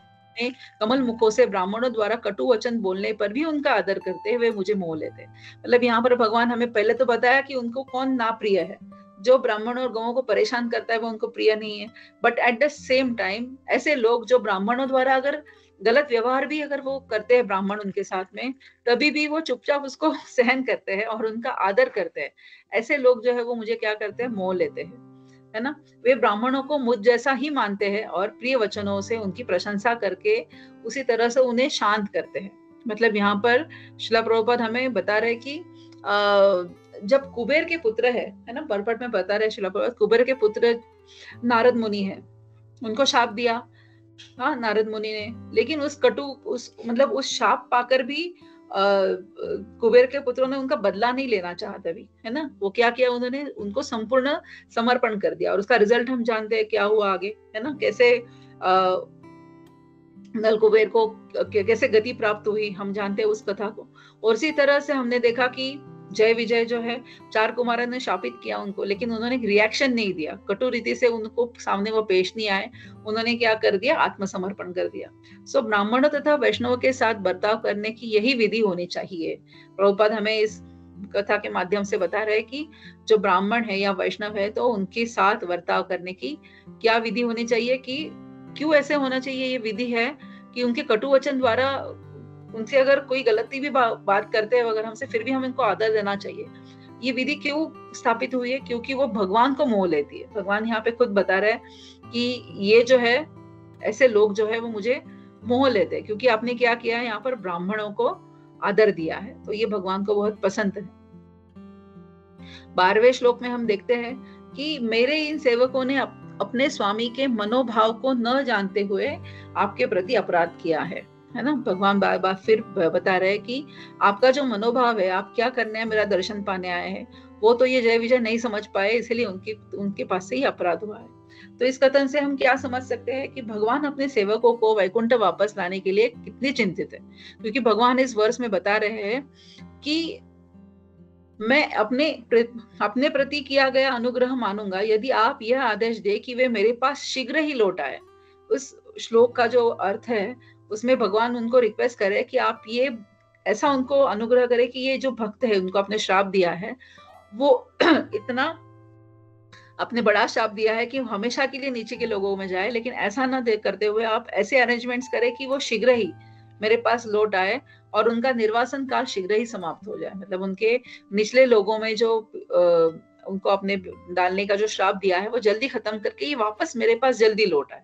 कमल मुखों से ब्राह्मणों द्वारा कटु वचन बोलने पर भी उनका आदर करते हैं, वे मुझे मोह लेते हैं। मतलब यहाँ पर भगवान हमें पहले तो बताया कि उनको कौन ना प्रिय है, जो ब्राह्मणों और गौओं को परेशान करता है वो उनको प्रिय नहीं है। But at the same time ऐसे लोग जो ब्राह्मणों द्वारा अगर गलत व्यवहार भी अगर वो करते हैं ब्राह्मण उनके साथ में, तभी भी वो चुपचाप उसको सहन करते हैं और उनका आदर करते हैं। ऐसे लोग जो है वो मुझे क्या करते हैं, मोह लेते हैं, है ना। वे ब्राह्मणों को मुझ जैसा ही मानते हैं और प्रिय वचनों से उनकी प्रशंसा करके उसी तरह से उन्हें शांत करते हैं। मतलब यहाँ पर श्रील प्रभुपाद हमें बता रहे कि जब कुबेर के पुत्र है ना, परपट में बता रहे श्रील प्रभुपाद, कुबेर के पुत्र नारद मुनि है, उनको शाप दिया, हाँ, नारद मुनि ने, लेकिन उस शाप पाकर भी कुबेर के पुत्रों ने उनका बदला नहीं लेना चाहा तभी, है ना। वो क्या किया, उन्होंने उनको संपूर्ण समर्पण कर दिया, और उसका रिजल्ट हम जानते हैं क्या हुआ आगे, है ना। कैसे नल कुबेर को कैसे गति प्राप्त हुई, हम जानते हैं उस कथा को। और इसी तरह से हमने देखा कि जय विजय जो है, 4 कुमारों ने शापित किया उनको, लेकिन उन्होंने रिएक्शन नहीं दिया, कटु रीति से उनको सामने वो पेश नहीं आए, उन्होंने क्या कर दिया, आत्मसमर्पण कर दिया। सो ब्राह्मणों तथा वैष्णवों के साथ बर्ताव करने की यही विधि होनी चाहिए। प्रभुपाद हमें इस कथा के माध्यम से बता रहे कि जो ब्राह्मण है या वैष्णव है, तो उनके साथ बर्ताव करने की क्या विधि होनी चाहिए, कि क्यों ऐसे होना चाहिए। ये विधि है कि उनके कटु वचन द्वारा, उनसे अगर कोई गलती भी बात करते हैं अगर हमसे, फिर भी हम इनको आदर देना चाहिए। ये विधि क्यों स्थापित हुई है, क्योंकि वो भगवान को मोह लेती है। भगवान यहाँ पे खुद बता रहे हैं कि ये जो है, ऐसे लोग जो है वो मुझे मोह लेते हैं, क्योंकि आपने क्या किया है, यहाँ पर ब्राह्मणों को आदर दिया है, तो ये भगवान को बहुत पसंद है। 12वें श्लोक में हम देखते हैं कि मेरे इन सेवकों ने अपने स्वामी के मनोभाव को न जानते हुए आपके प्रति अपराध किया है ना। भगवान बार बार फिर बता रहे हैं कि आपका जो मनोभाव है, आप क्या करने हैं, मेरा दर्शन पाने आए हैं, वो तो ये जय विजय नहीं समझ पाए, इसलिए उनके पास से ही अपराध हुआ है। तो इस कथन से हम क्या समझ सकते हैं कि भगवान अपने सेवकों को वैकुंठ वापस लाने के लिए कितनी चिंतित है, क्योंकि भगवान इस वर्ष में बता रहे हैं कि मैं अपने प्रति किया गया अनुग्रह मानूंगा यदि आप यह आदेश दे कि वे मेरे पास शीघ्र ही लौट आए। उस श्लोक का जो अर्थ है, उसमें भगवान उनको रिक्वेस्ट करे कि आप ये ऐसा उनको अनुग्रह करें कि ये जो भक्त है, उनको आपने श्राप दिया है, वो इतना आपने बड़ा श्राप दिया है कि हमेशा के लिए नीचे के लोगों में जाए, लेकिन ऐसा ना करते हुए आप ऐसे अरेंजमेंट्स करें कि वो शीघ्र ही मेरे पास लौट आए और उनका निर्वासन काल शीघ्र ही समाप्त हो जाए। मतलब उनके निचले लोगों में जो उनको अपने डालने का जो श्राप दिया है, वो जल्दी खत्म करके ये वापस मेरे पास जल्दी लौट आए।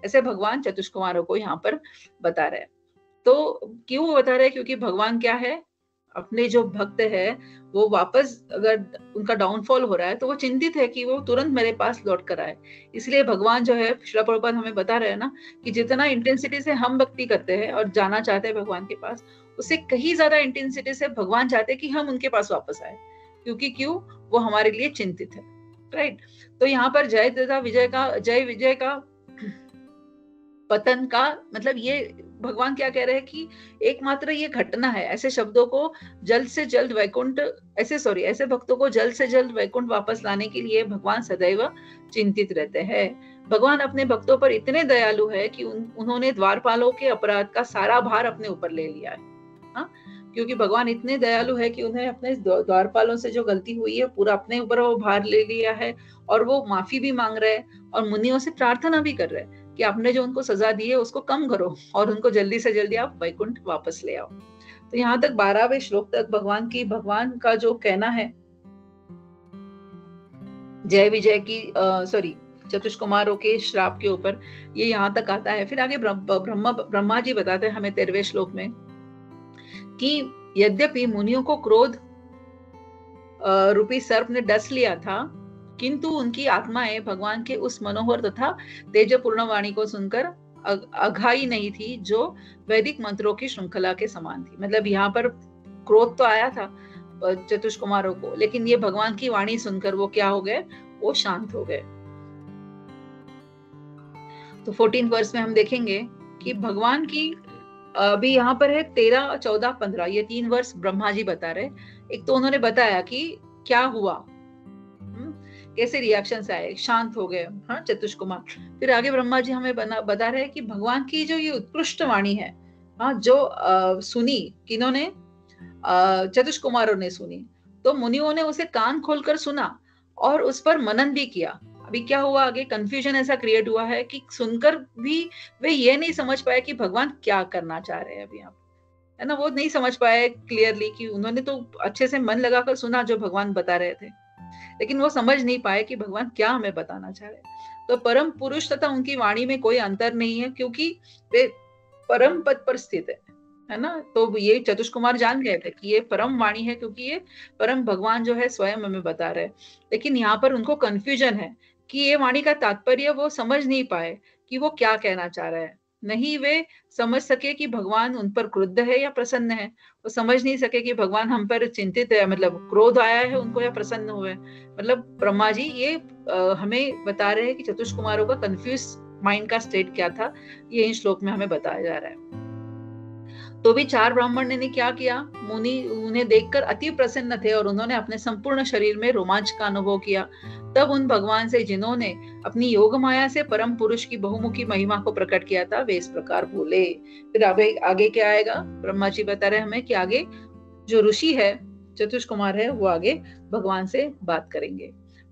ऐसे भगवान चतुष्कुमारों को यहाँ पर बता रहे हैं। तो क्यों बता रहे हैं, क्योंकि भगवान क्या है, अपने जो भक्त है वो वापस अगर उनका डाउनफॉल हो रहा है तो वो चिंतित है कि वो तुरंत मेरे पास लौट कर आए। इसलिए भगवान जो है, श्रील प्रभुपाद हमें बता रहे हैं ना, कि जितना इंटेंसिटी से हम भक्ति करते हैं और जाना चाहते हैं भगवान के पास, उससे कहीं ज्यादा इंटेंसिटी से भगवान चाहते हैं कि हम उनके पास वापस आए, क्योंकि क्यों, वो हमारे लिए चिंतित है, राइट। तो यहाँ पर जय विजय का पतन का मतलब ये भगवान क्या कह रहे हैं कि एकमात्र ये घटना है। ऐसे शब्दों को जल्द से जल्द वैकुंठ ऐसे भक्तों को जल्द से जल्द वैकुंठ वापस लाने के लिए भगवान सदैव चिंतित रहते हैं। भगवान अपने भक्तों पर इतने दयालु है कि उन्होंने द्वारपालों के अपराध का सारा भार अपने ऊपर ले लिया है। हाँ, क्योंकि भगवान इतने दयालु है कि उन्हें अपने द्वारपालों से जो गलती हुई है पूरा अपने ऊपर वो भार ले लिया है, और वो माफी भी मांग रहे हैं और मुनियों से प्रार्थना भी कर रहे हैं कि आपने जो उनको सजा दी है उसको कम करो और उनको जल्दी से जल्दी आप वैकुंठ वापस ले आओ। तो यहाँ तक 12वें श्लोक तक भगवान का जो कहना है जय विजय की चतुष्कुमारों के श्राप के ऊपर, ये यहाँ तक आता है। फिर आगे ब्रह्मा जी बताते हैं हमें 13वें श्लोक में कि यद्यपि मुनियों को क्रोध रूपी सर्प ने डस लिया था, किंतु उनकी आत्माएं भगवान के उस मनोहर तथा तेजपूर्ण वाणी को सुनकर अघाई नहीं थी, जो वैदिक मंत्रों की श्रृंखला के समान थी। मतलब यहाँ पर क्रोध तो आया था चतुष्कुमारों को, लेकिन ये भगवान की वाणी सुनकर वो क्या हो गए, वो शांत हो गए। तो 14 वर्ष में हम देखेंगे कि भगवान की अभी यहाँ पर है 13, 14, 15, ये 3 वर्ष ब्रह्मा जी बता रहे। एक तो उन्होंने बताया कि क्या हुआ, कैसे रिएक्शंस आए, शांत हो गए, हाँ, चतुष्कुमार। फिर आगे ब्रह्मा जी हमें बता रहे हैं कि भगवान की जो ये उत्कृष्ट वाणी है, हाँ, जो सुनी किन्होंने, चतुष्कुमारों ने सुनी, तो मुनियों ने उसे कान खोलकर सुना और उस पर मनन भी किया। अभी क्या हुआ, आगे कंफ्यूजन ऐसा क्रिएट हुआ है कि सुनकर भी वे ये नहीं समझ पाए कि भगवान क्या करना चाह रहे हैं अभी आप, है ना। वो नहीं समझ पाए क्लियरली, कि उन्होंने तो अच्छे से मन लगाकर सुना जो भगवान बता रहे थे, लेकिन वो समझ नहीं पाए कि भगवान क्या हमें बताना चाह रहे। तो परम पुरुष तथा उनकी वाणी में कोई अंतर नहीं है, क्योंकि वे परम पद पर स्थित है। है ना। तो ये चतुष कुमार जान गए थे कि ये परम वाणी है, क्योंकि ये परम भगवान जो है स्वयं हमें बता रहे हैं। लेकिन यहाँ पर उनको कंफ्यूजन है कि ये वाणी का तात्पर्य वो समझ नहीं पाए कि वो क्या कहना चाह रहा है। नहीं वे समझ सके कि भगवान उन पर क्रुद्ध है या प्रसन्न है। वो समझ नहीं सके कि भगवान हम पर चिंतित है, मतलब क्रोध आया है उनको या प्रसन्न हुए। मतलब ब्रह्मा जी ये हमें बता रहे हैं कि चतुष कुमारों का कंफ्यूज माइंड का स्टेट क्या था, ये इन श्लोक में हमें बताया जा रहा है। तो भी 4 ब्राह्मण ने क्या किया, मुनि उन्हें देखकर अति प्रसन्न थे और उन्होंने अपने संपूर्ण शरीर में रोमांच का अनुभव किया। तब उन भगवान से जिन्होंने अपनी योग माया से परम पुरुष की बहुमुखी महिमा को प्रकट किया था, वे इस प्रकार बोले। फिर आगे क्या आएगा, ब्रह्मा जी बता रहे हमें कि आगे जो ऋषि है चतुष कुमार है वो आगे भगवान से बात करेंगे।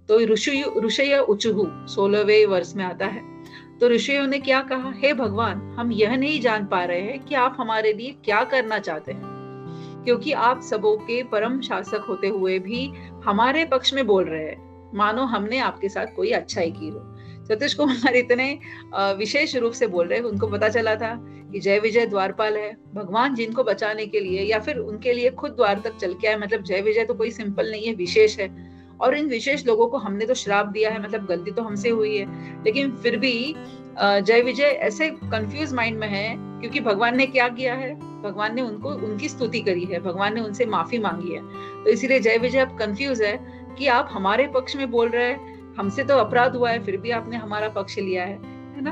तो ऋषय उचुहु 16वें वर्ष में आता है। तो ऋषियों ने क्या कहा, हे भगवान, हम यह नहीं जान पा रहे हैं कि आप हमारे लिए क्या करना चाहते हैं, क्योंकि आप सबों के परम शासक होते हुए भी हमारे पक्ष में बोल रहे हैं, मानो हमने आपके साथ कोई अच्छाई की हो। चतुष कुमार इतने विशेष रूप से बोल रहे हैं, उनको पता चला था कि जय विजय द्वारपाल है, भगवान जिनको बचाने के लिए या फिर उनके लिए खुद द्वार तक चल के आए। मतलब जय विजय तो कोई सिंपल नहीं है, विशेष है। और इन विशेष लोगों को हमने तो श्राप दिया है, मतलब गलती तो हमसे हुई है, लेकिन फिर भी जय विजय ऐसे कंफ्यूज माइंड में है, क्योंकि भगवान ने क्या किया है, भगवान ने उनको उनकी स्तुति करी है, भगवान ने उनसे माफी मांगी है। तो इसीलिए जय विजय अब कंफ्यूज है कि आप हमारे पक्ष में बोल रहे हैं, हमसे तो अपराध हुआ है, फिर भी आपने हमारा पक्ष लिया है ना।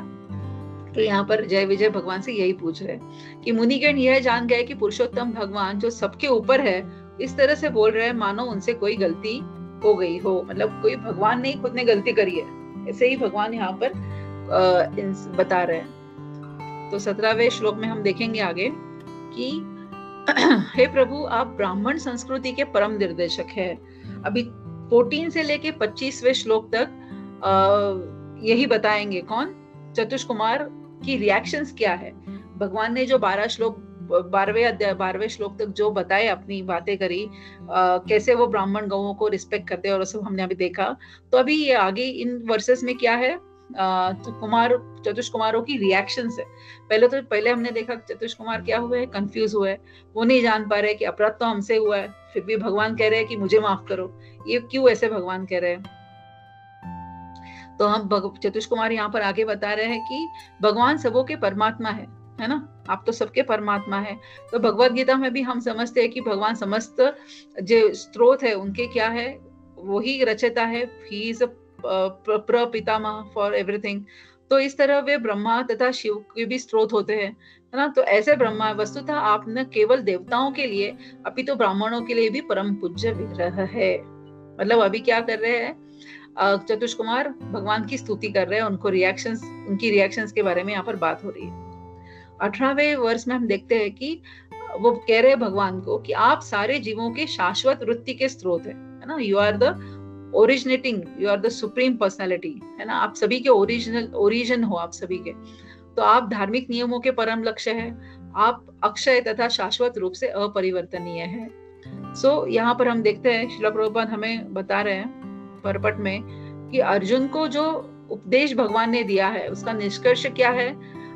तो यहाँ पर जय विजय भगवान से यही पूछ रहे हैं कि मुनिगण यह जान गए कि पुरुषोत्तम भगवान जो सबके ऊपर है, इस तरह से बोल रहे हैं मानो उनसे कोई गलती हो गई हो, मतलब कोई भगवान ने खुद ने गलती करी है, ऐसे ही भगवान यहाँ पर बता रहे हैं। तो 17वें श्लोक में हम देखेंगे आगे कि हे प्रभु, आप ब्राह्मण संस्कृति के परम निर्देशक है। अभी 14 से लेके 25वें श्लोक तक यही बताएंगे कौन, चतुष कुमार की रिएक्शंस क्या है। भगवान ने जो 12 श्लोक 12वें श्लोक तक जो बताए, अपनी बातें करी, कैसे वो ब्राह्मण गौओं को रिस्पेक्ट करते हैं और सब हमने अभी देखा। तो अभी ये आगे इन वर्सेस में क्या है, चतुष कुमारों की रिएक्शन है। पहले हमने देखा चतुष कुमार क्या हुए हैं, कंफ्यूज हुए हैं, वो नहीं जान पा रहे कि अपराध तो हमसे हुआ है, फिर भी भगवान कह रहे हैं कि मुझे माफ करो। ये क्यों ऐसे भगवान कह रहे हैं। तो हम चतुष कुमार यहाँ पर आगे बता रहे हैं कि भगवान सबों के परमात्मा है ना, आप तो सबके परमात्मा है। तो भगवत गीता में भी हम समझते हैं कि भगवान समस्त जो स्रोत है उनके क्या है, वही रचयिता है, ही इज प्रपितामह फॉर एवरीथिंग। तो इस तरह वे ब्रह्मा तथा शिव के भी स्रोत होते हैं, है ना। तो ऐसे ब्रह्मा वस्तुतः आप न केवल देवताओं के लिए अपितु ब्राह्मणों के लिए भी परम पूज्य विग्रह है। मतलब अभी क्या कर रहे हैं चतुष कुमार, भगवान की स्तुति कर रहे हैं, उनकी रिएक्शंस के बारे में यहाँ पर बात हो रही है। 18वें वर्ष में हम देखते हैं कि वो कह रहे हैं भगवान को कि आप सारे जीवों के शाश्वत वृत्ति के स्रोत है ना। You are the originating, you are the supreme personality, है ना। आप सभी के ओरिजिन हो, आप सभी के। तो आप धार्मिक नियमों के परम लक्ष्य है, आप अक्षय तथा शाश्वत रूप से अपरिवर्तनीय है। सो यहाँ पर हम देखते हैं श्रील प्रभुपाद हमें बता रहे हैं परपट में कि अर्जुन को जो उपदेश भगवान ने दिया है उसका निष्कर्ष क्या है,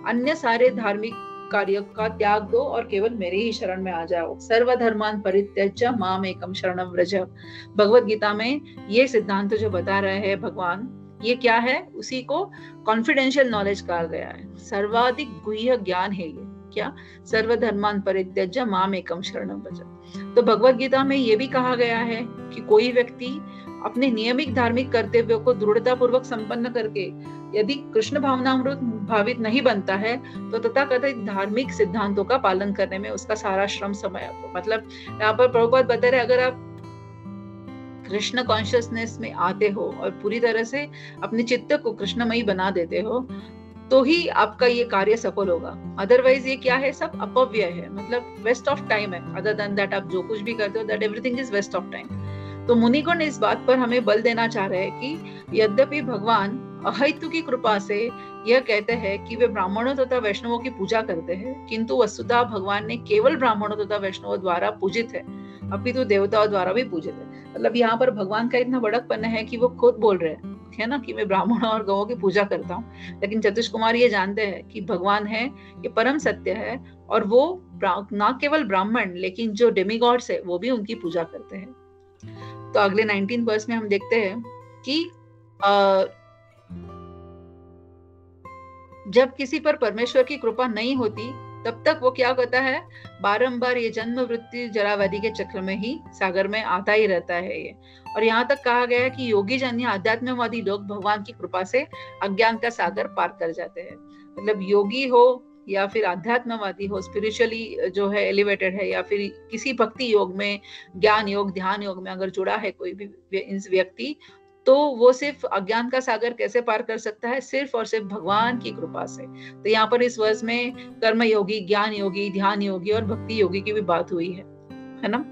अन्य सारे धार्मिक कार्य का त्याग दो और केवल मेरे ही शरण में आ जाओ। सर्वधर्मान परित्यज्य माम एकम शरणम व्रज। भगवत गीता में ये सिद्धांत जो बता रहे हैं भगवान, ये क्या है, उसी को कॉन्फिडेंशियल नॉलेज कहा गया है, सर्वाधिक गुह्य ज्ञान है ये। क्या, सर्वधर्मान परित्यज्य माम एकम शरणम व्रज। तो भगवत गीता में ये भी कहा गया है कि कोई व्यक्ति अपने नियमित धार्मिक कर्तव्यों को दृढ़ता पूर्वक संपन्न करके यदि कृष्ण भावनामृत भावित नहीं बनता है तो तथाकथित धार्मिक सिद्धांतों का पालन करने में उसका सारा श्रम समय। मतलब यहाँ पर प्रभुपाद बता रहे, अगर आप कृष्ण कॉन्शियसनेस में आते हो और पूरी तरह से अपने चित्त को कृष्णमयी बना देते हो तो ही आपका ये कार्य सफल होगा। अदरवाइज ये क्या है, सब अपव्यय है, मतलब वेस्ट ऑफ टाइम है। अदर देन दैट आप जो कुछ भी करते हो, that everything is waste of time. तो मुनिगण इस बात पर हमें बल देना चाह रहे हैं कि यद्यपि भगवान अहैतु की कृपा से यह कहते हैं कि वे ब्राह्मणों तथा वैष्णवों की पूजा करते हैं, किंतु वस्तुतः भगवान ने केवल ब्राह्मणों तथा वैष्णवों द्वारा पूजित है, अपितु देवताओं द्वारा भी पूजित है। मतलब यहाँ पर भगवान का इतना बड़कपन है कि वो खुद बोल रहे हैं है ना कि मैं ब्राह्मणों और गौओं की पूजा करता हूँ, लेकिन चतुष कुमार ये जानते हैं कि भगवान है, ये परम सत्य है, और वो ना केवल ब्राह्मण लेकिन जो डेमिगॉड्स है वो भी उनकी पूजा करते हैं। तो अगले 19 वर्स में हम देखते हैं कि जब किसी पर परमेश्वर की कृपा नहीं होती तब तक वो क्या करता है, बारंबार ये जन्म वृत्ति जरावधि के चक्र में ही सागर में आता ही रहता है ये। और यहाँ तक कहा गया है कि योगी जन या आध्यात्मवादी लोग भगवान की कृपा से अज्ञान का सागर पार कर जाते हैं। मतलब योगी हो या फिर आध्यात्मवादी हो, स्पिरिचुअली जो है एलिवेटेड है, या फिर किसी भक्ति योग में, ज्ञान योग, ध्यान योग में अगर जुड़ा है कोई भी व्यक्ति, तो वो सिर्फ अज्ञान का सागर कैसे पार कर सकता है, सिर्फ और सिर्फ भगवान की कृपा से। तो यहाँ पर इस वर्ष में कर्म योगी, ज्ञान योगी, ध्यान योगी और भक्ति योगी की भी बात हुई है ना।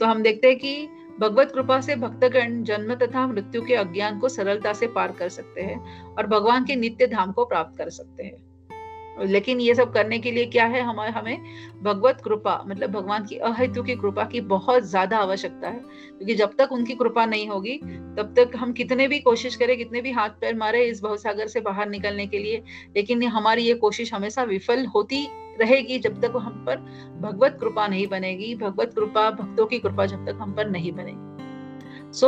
तो हम देखते हैं कि भगवत कृपा से भक्तगण जन्म तथा मृत्यु के अज्ञान को सरलता से पार कर सकते हैं और भगवान के नित्य धाम को प्राप्त कर सकते हैं। लेकिन ये सब करने के लिए क्या है, हमें भगवत कृपा मतलब भगवान की अहेतु की कृपा की बहुत ज्यादा आवश्यकता है, क्योंकि जब तक उनकी कृपा नहीं होगी तब तक हम कितने भी कोशिश करें, कितने भी हाथ पैर मारे इस भवसागर से बाहर निकलने के लिए, लेकिन हमारी ये कोशिश हमेशा विफल होती रहेगी जब तक हम पर भगवत कृपा नहीं बनेगी, भगवत कृपा, भक्तों की कृपा जब तक हम पर नहीं बनेगी।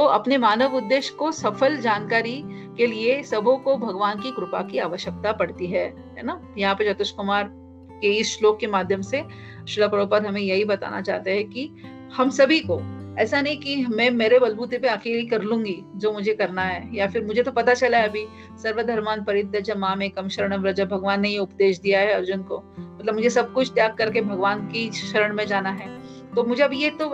अपने मानव उद्देश्य को सफल जानकारी के लिए सबों को भगवान की कृपा की आवश्यकता पड़ती है ना। यहाँ पे चतुष कुमार के इस श्लोक के माध्यम से श्रील प्रभुपाद हमें यही बताना चाहते हैं कि हम सभी को ऐसा नहीं कि मैं मेरे बलबूते पे अकेली कर लूंगी जो मुझे करना है, या फिर मुझे तो पता चला है अभी सर्वधर्मान परित्यज्य माम एकम शरणम व्रज, भगवान ने ये उपदेश दिया है अर्जुन को, मतलब मुझे सब कुछ त्याग करके भगवान की शरण में जाना है। तो मुझे अब ये तो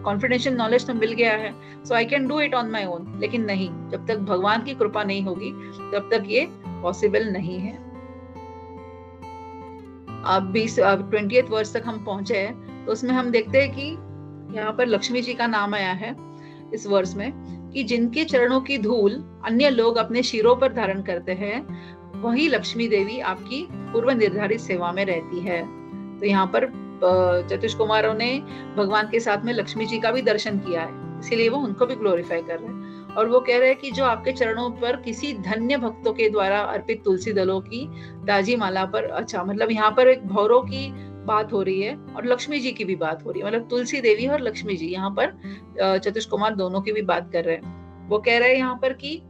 कॉन्फिडेंशियल नॉलेज तो मिल गया है, so I can do it on my own. लेकिन नहीं, जब तक भगवान की कृपा नहीं होगी तब तक ये पॉसिबल नहीं है। अब 20th वर्ष तक हम पहुंचे हैं, तो उसमें हम देखते हैं कि यहाँ पर लक्ष्मी जी का नाम आया है इस वर्ष में, कि जिनके चरणों की धूल अन्य लोग अपने शिरों पर धारण करते हैं, वही लक्ष्मी देवी आपकी पूर्व निर्धारित सेवा में रहती है। तो यहाँ पर चतुष कुमारों ने भगवान के साथ में लक्ष्मी जी का भी दर्शन किया है, इसीलिए वो उनको भी ग्लोरीफाई कर रहे हैं। और वो कह रहे हैं कि जो आपके चरणों पर किसी धन्य भक्तों के द्वारा अर्पित तुलसी दलों की ताजी माला पर, अच्छा मतलब यहाँ पर एक भौरों की बात हो रही है और लक्ष्मी जी की भी बात हो रही है, मतलब तुलसी देवी और लक्ष्मी जी, यहाँ पर चतुष कुमार दोनों की भी बात कर रहे हैं। वो कह रहे हैं यहाँ पर कि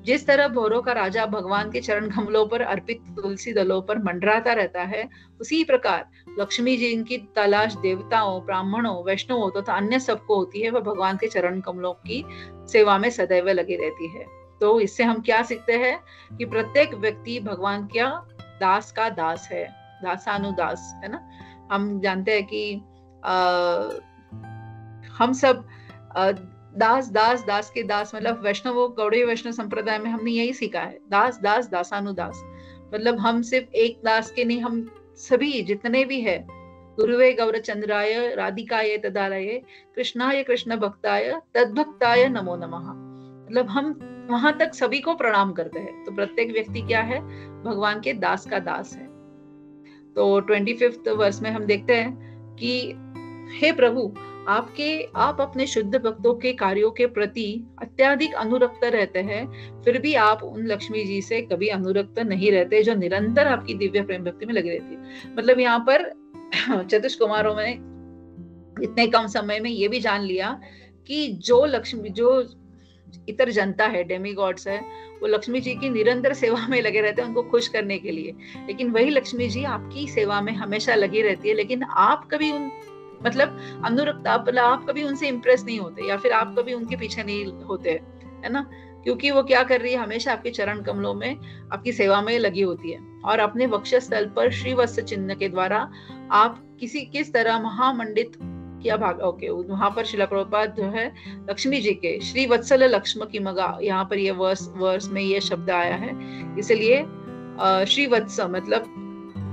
जिस तरह भौरों का राजा भगवान के चरण कमलों पर अर्पित तुलसी दलों पर मंडराता रहता है, उसी प्रकार लक्ष्मी जी इनकी तलाश देवताओं, ब्राह्मणों, वैष्णवों तथा अन्य सबको होती है, वह भगवान के चरण कमलों की सेवा में सदैव लगी रहती है। तो इससे हम क्या सीखते हैं कि प्रत्येक व्यक्ति भगवान का दास है, दासानुदास है ना। हम जानते हैं कि हम सब दास के दास, मतलब वैष्णव, गौड़ीय वैष्णव संप्रदाय में हमने यही सीखा है, दास दासानुदास, मतलब हम सिर्फ एक दास के नहीं, हम सभी जितने भी है, गुरुवे गौरचंद्राय राधिकाय तदालये कृष्णाय कृष्ण भक्ताय तद्भक्ताय नमो नमः, मतलब हम वहां तक सभी को प्रणाम करते हैं। तो प्रत्येक व्यक्ति क्या है, भगवान के दास का दास है। तो 25th वर्ष में हम देखते हैं कि हे प्रभु, आप अपने शुद्ध भक्तों के कार्यों के प्रति अत्यधिक अनुरक्त रहते हैं, फिर भी आप उन लक्ष्मी जी से कभी अनुरक्त नहीं रहते जो निरंतर आपकी दिव्य प्रेम भक्ति में लगी रहती है। मतलब यहाँ पर चतुष कुमारों में इतने कम समय में ये भी जान लिया कि जो इतर जनता है, डेमीगॉड्स है, वो लक्ष्मी जी की निरंतर सेवा में लगे रहते हैं उनको खुश करने के लिए, लेकिन वही लक्ष्मी जी आपकी सेवा में हमेशा लगी रहती है, लेकिन आप कभी उन मतलब अनुरक्त, आप कभी उनसे इम्प्रेस नहीं होते, या फिर आप कभी उनके पीछे नहीं होते, है ना, क्योंकि वो क्या कर रही है, हमेशा आपके चरण कमलों में आपकी सेवा में लगी होती है। और अपने वक्षस्थल पर श्रीवत्स चिन्ह के द्वारा आप किस तरह महामंडित किया भाग, वहां पर श्रील प्रभुपाद जो है लक्ष्मी जी के श्रीवत्सल लक्ष्म की मगा, यहाँ पर ये वर्ष में ये शब्द आया है, इसलिए श्रीवत्स मतलब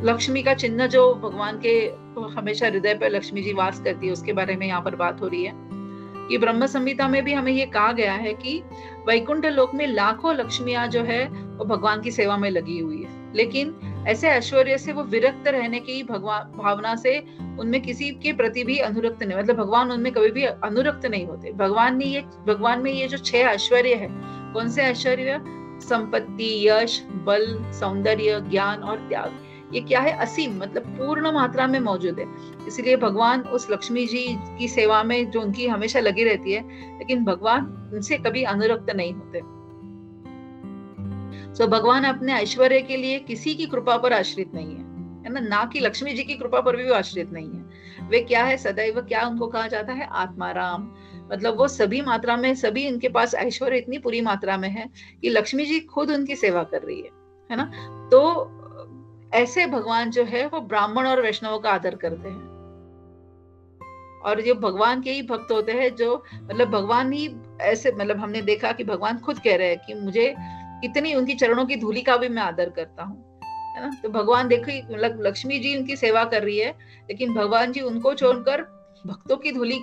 लक्ष्मी का चिन्ह जो भगवान के हमेशा हृदय पर लक्ष्मी जी वास करती है, उसके बारे में यहाँ पर बात हो रही है। कि ब्रह्म संहिता में भी हमें ये कहा गया है कि वैकुंठ लोक में लाखों लक्ष्मियां जो है वो भगवान की सेवा में लगी हुई है, लेकिन ऐसे ऐश्वर्य से वो विरक्त रहने की भावना से उनमें किसी के प्रति भी अनुरक्त नहीं, मतलब भगवान उनमें कभी भी अनुरक्त नहीं होते। भगवान में ये जो 6 ऐश्वर्य है कौन से ऐश्वर्य? संपत्ति, यश, बल, सौंदर्य, ज्ञान और त्याग। ये क्या है? असीम, मतलब पूर्ण मात्रा में मौजूद है। इसलिए भगवान उस लक्ष्मी जी की सेवा में जो उनकी हमेशा लगी रहती है, लेकिन भगवान उनसे कभी अनुरक्त नहीं होते। तो भगवान अपने ऐश्वर्य के लिए किसी की कृपा पर आश्रित नहीं है ना, ना कि लक्ष्मी जी की कृपा पर भी वो आश्रित नहीं है। वे क्या है? सदैव क्या उनको कहा जाता है? आत्माराम। मतलब वो सभी मात्रा में, सभी उनके पास ऐश्वर्य इतनी पूरी मात्रा में है कि लक्ष्मी जी खुद उनकी सेवा कर रही है ना। तो ऐसे भगवान जो है वो ब्राह्मण और वैष्णवों का आदर करते हैं, और जो भगवान के ही भक्त होते हैं, जो मतलब भगवान ही ऐसे, मतलब हमने देखा कि भगवान खुद कह रहे हैं कि मुझे कितनी उनकी चरणों की धूलि का भी मैं आदर करता हूँ, है ना। तो भगवान देखो, लक्ष्मी जी उनकी सेवा कर रही है, लेकिन भगवान जी उनको छोड़कर भक्तों की धूलि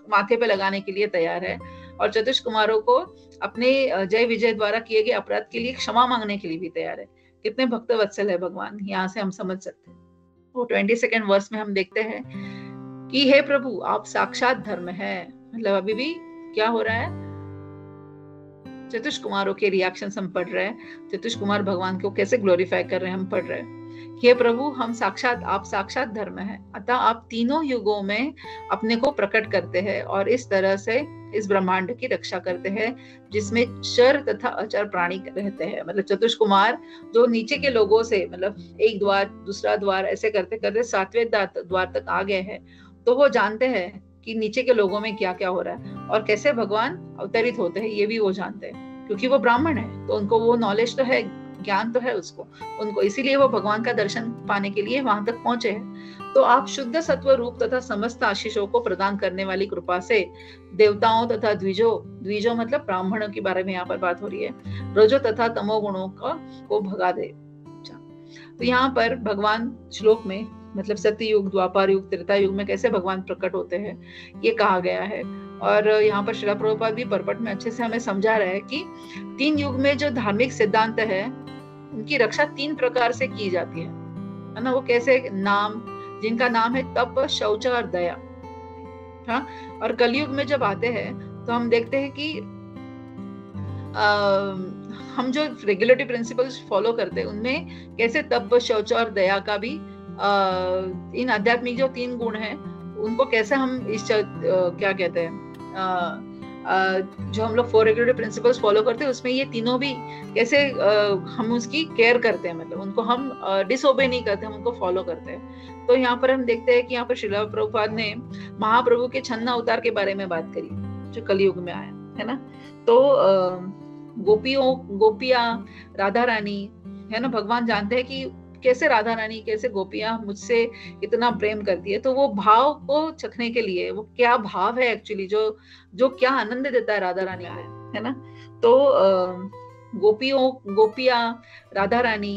माथे पे लगाने के लिए तैयार है, और चतुष कुमारों को अपने जय विजय द्वारा किए गए अपराध के लिए क्षमा मांगने के लिए भी तैयार है। कितने भक्त वत्सल है भगवान, यहाँ से हम समझ सकते हैं। वो 22nd वर्ष में हम देखते हैं कि हे प्रभु आप साक्षात धर्म है। मतलब अभी भी क्या हो रहा है? चतुष कुमारों के रिएक्शन हम पढ़ रहे हैं, चतुष कुमार भगवान को कैसे ग्लोरीफाई कर रहे हैं हम पढ़ रहे हैं। हे प्रभु हम साक्षात, आप साक्षात धर्म है, अतः आप तीनों युगों में अपने को प्रकट करते हैं और इस तरह से इस ब्रह्मांड की रक्षा करते हैं जिसमें चर तथा अचर प्राणी रहते हैं। मतलब चतुष कुमार जो नीचे के लोगों से, मतलब एक द्वार दूसरा द्वार ऐसे करते करते 7वें द्वार तक आ गए हैं, तो वो जानते हैं कि नीचे के लोगों में क्या क्या हो रहा है और कैसे भगवान अवतरित होते हैं, ये भी वो जानते हैं क्योंकि वो ब्राह्मण है, तो उनको वो नॉलेज तो है, ज्ञान तो है उनको, इसीलिए वो भगवान का दर्शन पाने के लिए वहां तक पहुंचे हैं। तो आप शुद्ध सत्व रूप तथा समस्त आशीषों को प्रदान करने वाली कृपा से देवताओं तथा द्विजों मतलब ब्राह्मणों के बारे में यहाँ पर बात हो रही है, रजो तथा तमो गुणों को भगा दे। तो यहाँ पर भगवान श्लोक में मतलब सत्य युग, द्वापर युग, त्रेता युग में कैसे भगवान प्रकट होते हैं ये कहा गया है। और यहाँ पर श्रील प्रभुपाद भी परपट में अच्छे से हमें समझा रहा है कि 3 युग में जो धार्मिक सिद्धांत है उनकी रक्षा 3 प्रकार से की जाती है ना। वो कैसे? नाम, जिनका नाम है तप, शौच और दया। हाँ, और कलयुग में जब आते हैं तो हम देखते हैं कि हम जो रेगुलेटरी प्रिंसिपल्स फॉलो करते हैं उनमें कैसे तप, शौच और दया का भी इन आध्यात्मिक जो 3 गुण हैं उनको कैसे हम इस क्या कहते हैं जो हम लोग 4 रेगुलेटरी प्रिंसिपल्स फॉलो करते हैं उसमें ये तीनों भी कैसे हम उसकी केयर करते हैं, मतलब उनको हम डिसओबे नहीं करते, हम उनको फॉलो करते हैं। तो यहाँ पर हम देखते हैं कि यहाँ पर श्रील प्रभुपाद ने महाप्रभु के छन्ना अवतार के बारे में बात करी जो कलयुग में आया है ना। तो गोपियां, राधा रानी है ना, भगवान जानते हैं कि कैसे राधा रानी, कैसे गोपियां मुझसे इतना प्रेम करती है, तो वो भाव को चखने के लिए, वो क्या भाव है एक्चुअली जो क्या आनंद देता है राधा रानी है ना। तो गोपियां, राधा रानी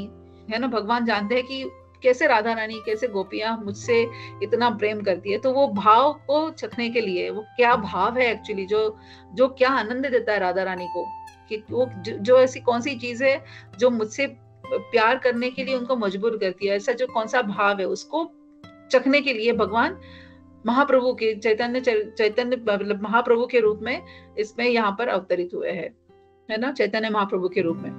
है ना, भगवान जानते हैं कि कैसे राधा रानी, कैसे गोपियां मुझसे इतना प्रेम करती है, तो वो भाव को चखने के लिए, वो क्या भाव है एक्चुअली जो क्या आनंद देता है राधा रानी को, कि वो जो ऐसी कौन सी चीज है जो मुझसे प्यार करने के लिए उनको मजबूर करती है, ऐसा जो कौन सा भाव है उसको चखने के लिए भगवान महाप्रभु के चैतन्य मतलब महाप्रभु के रूप में इसमें यहाँ पर अवतरित हुए हैं, है ना, चैतन्य महाप्रभु के रूप में।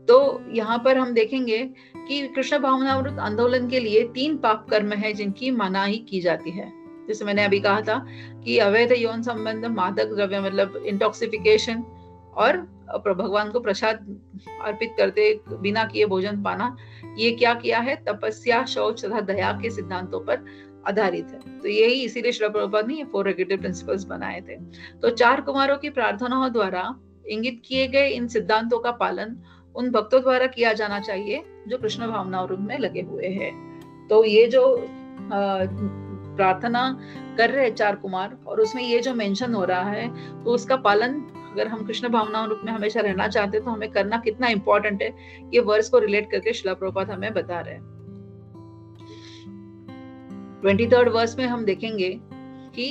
तो यहाँ पर हम देखेंगे कि कृष्ण भावनामृत आंदोलन के लिए 3 पाप कर्म है जिनकी मनाही की जाती है। जैसे मैंने अभी कहा था कि अवैध यौन संबंध, मादक द्रव्य मतलब इंटॉक्सिफिकेशन, और भगवान को प्रसाद अर्पित करते बिना किए भोजन पाना, ये क्या किया है? तपस्या, शौच तथा दया के सिद्धांतों पर आधारित है। तो यही इसीलिए श्रील प्रभुपाद ने ये 4 रेगुलेटरी प्रिंसिपल्स बनाए थे। तो 4 कुमारों की प्रार्थनाओं द्वारा इंगित किए गए इन सिद्धांतों का पालन उन भक्तों द्वारा किया जाना चाहिए जो कृष्ण भावनामृत में लगे हुए हैं। तो ये जो प्रार्थना कर रहे हैं 4 कुमार, और उसमें ये जो मेंशन हो रहा है, तो उसका पालन अगर हम कृष्ण भावनामृत में हमेशा रहना चाहते हैं तो हमें करना कितना इंपॉर्टेंट है, ये वर्स को रिलेट करके श्रील प्रभुपाद हमें बता रहे हैं। 23rd वर्स में हम देखेंगे कि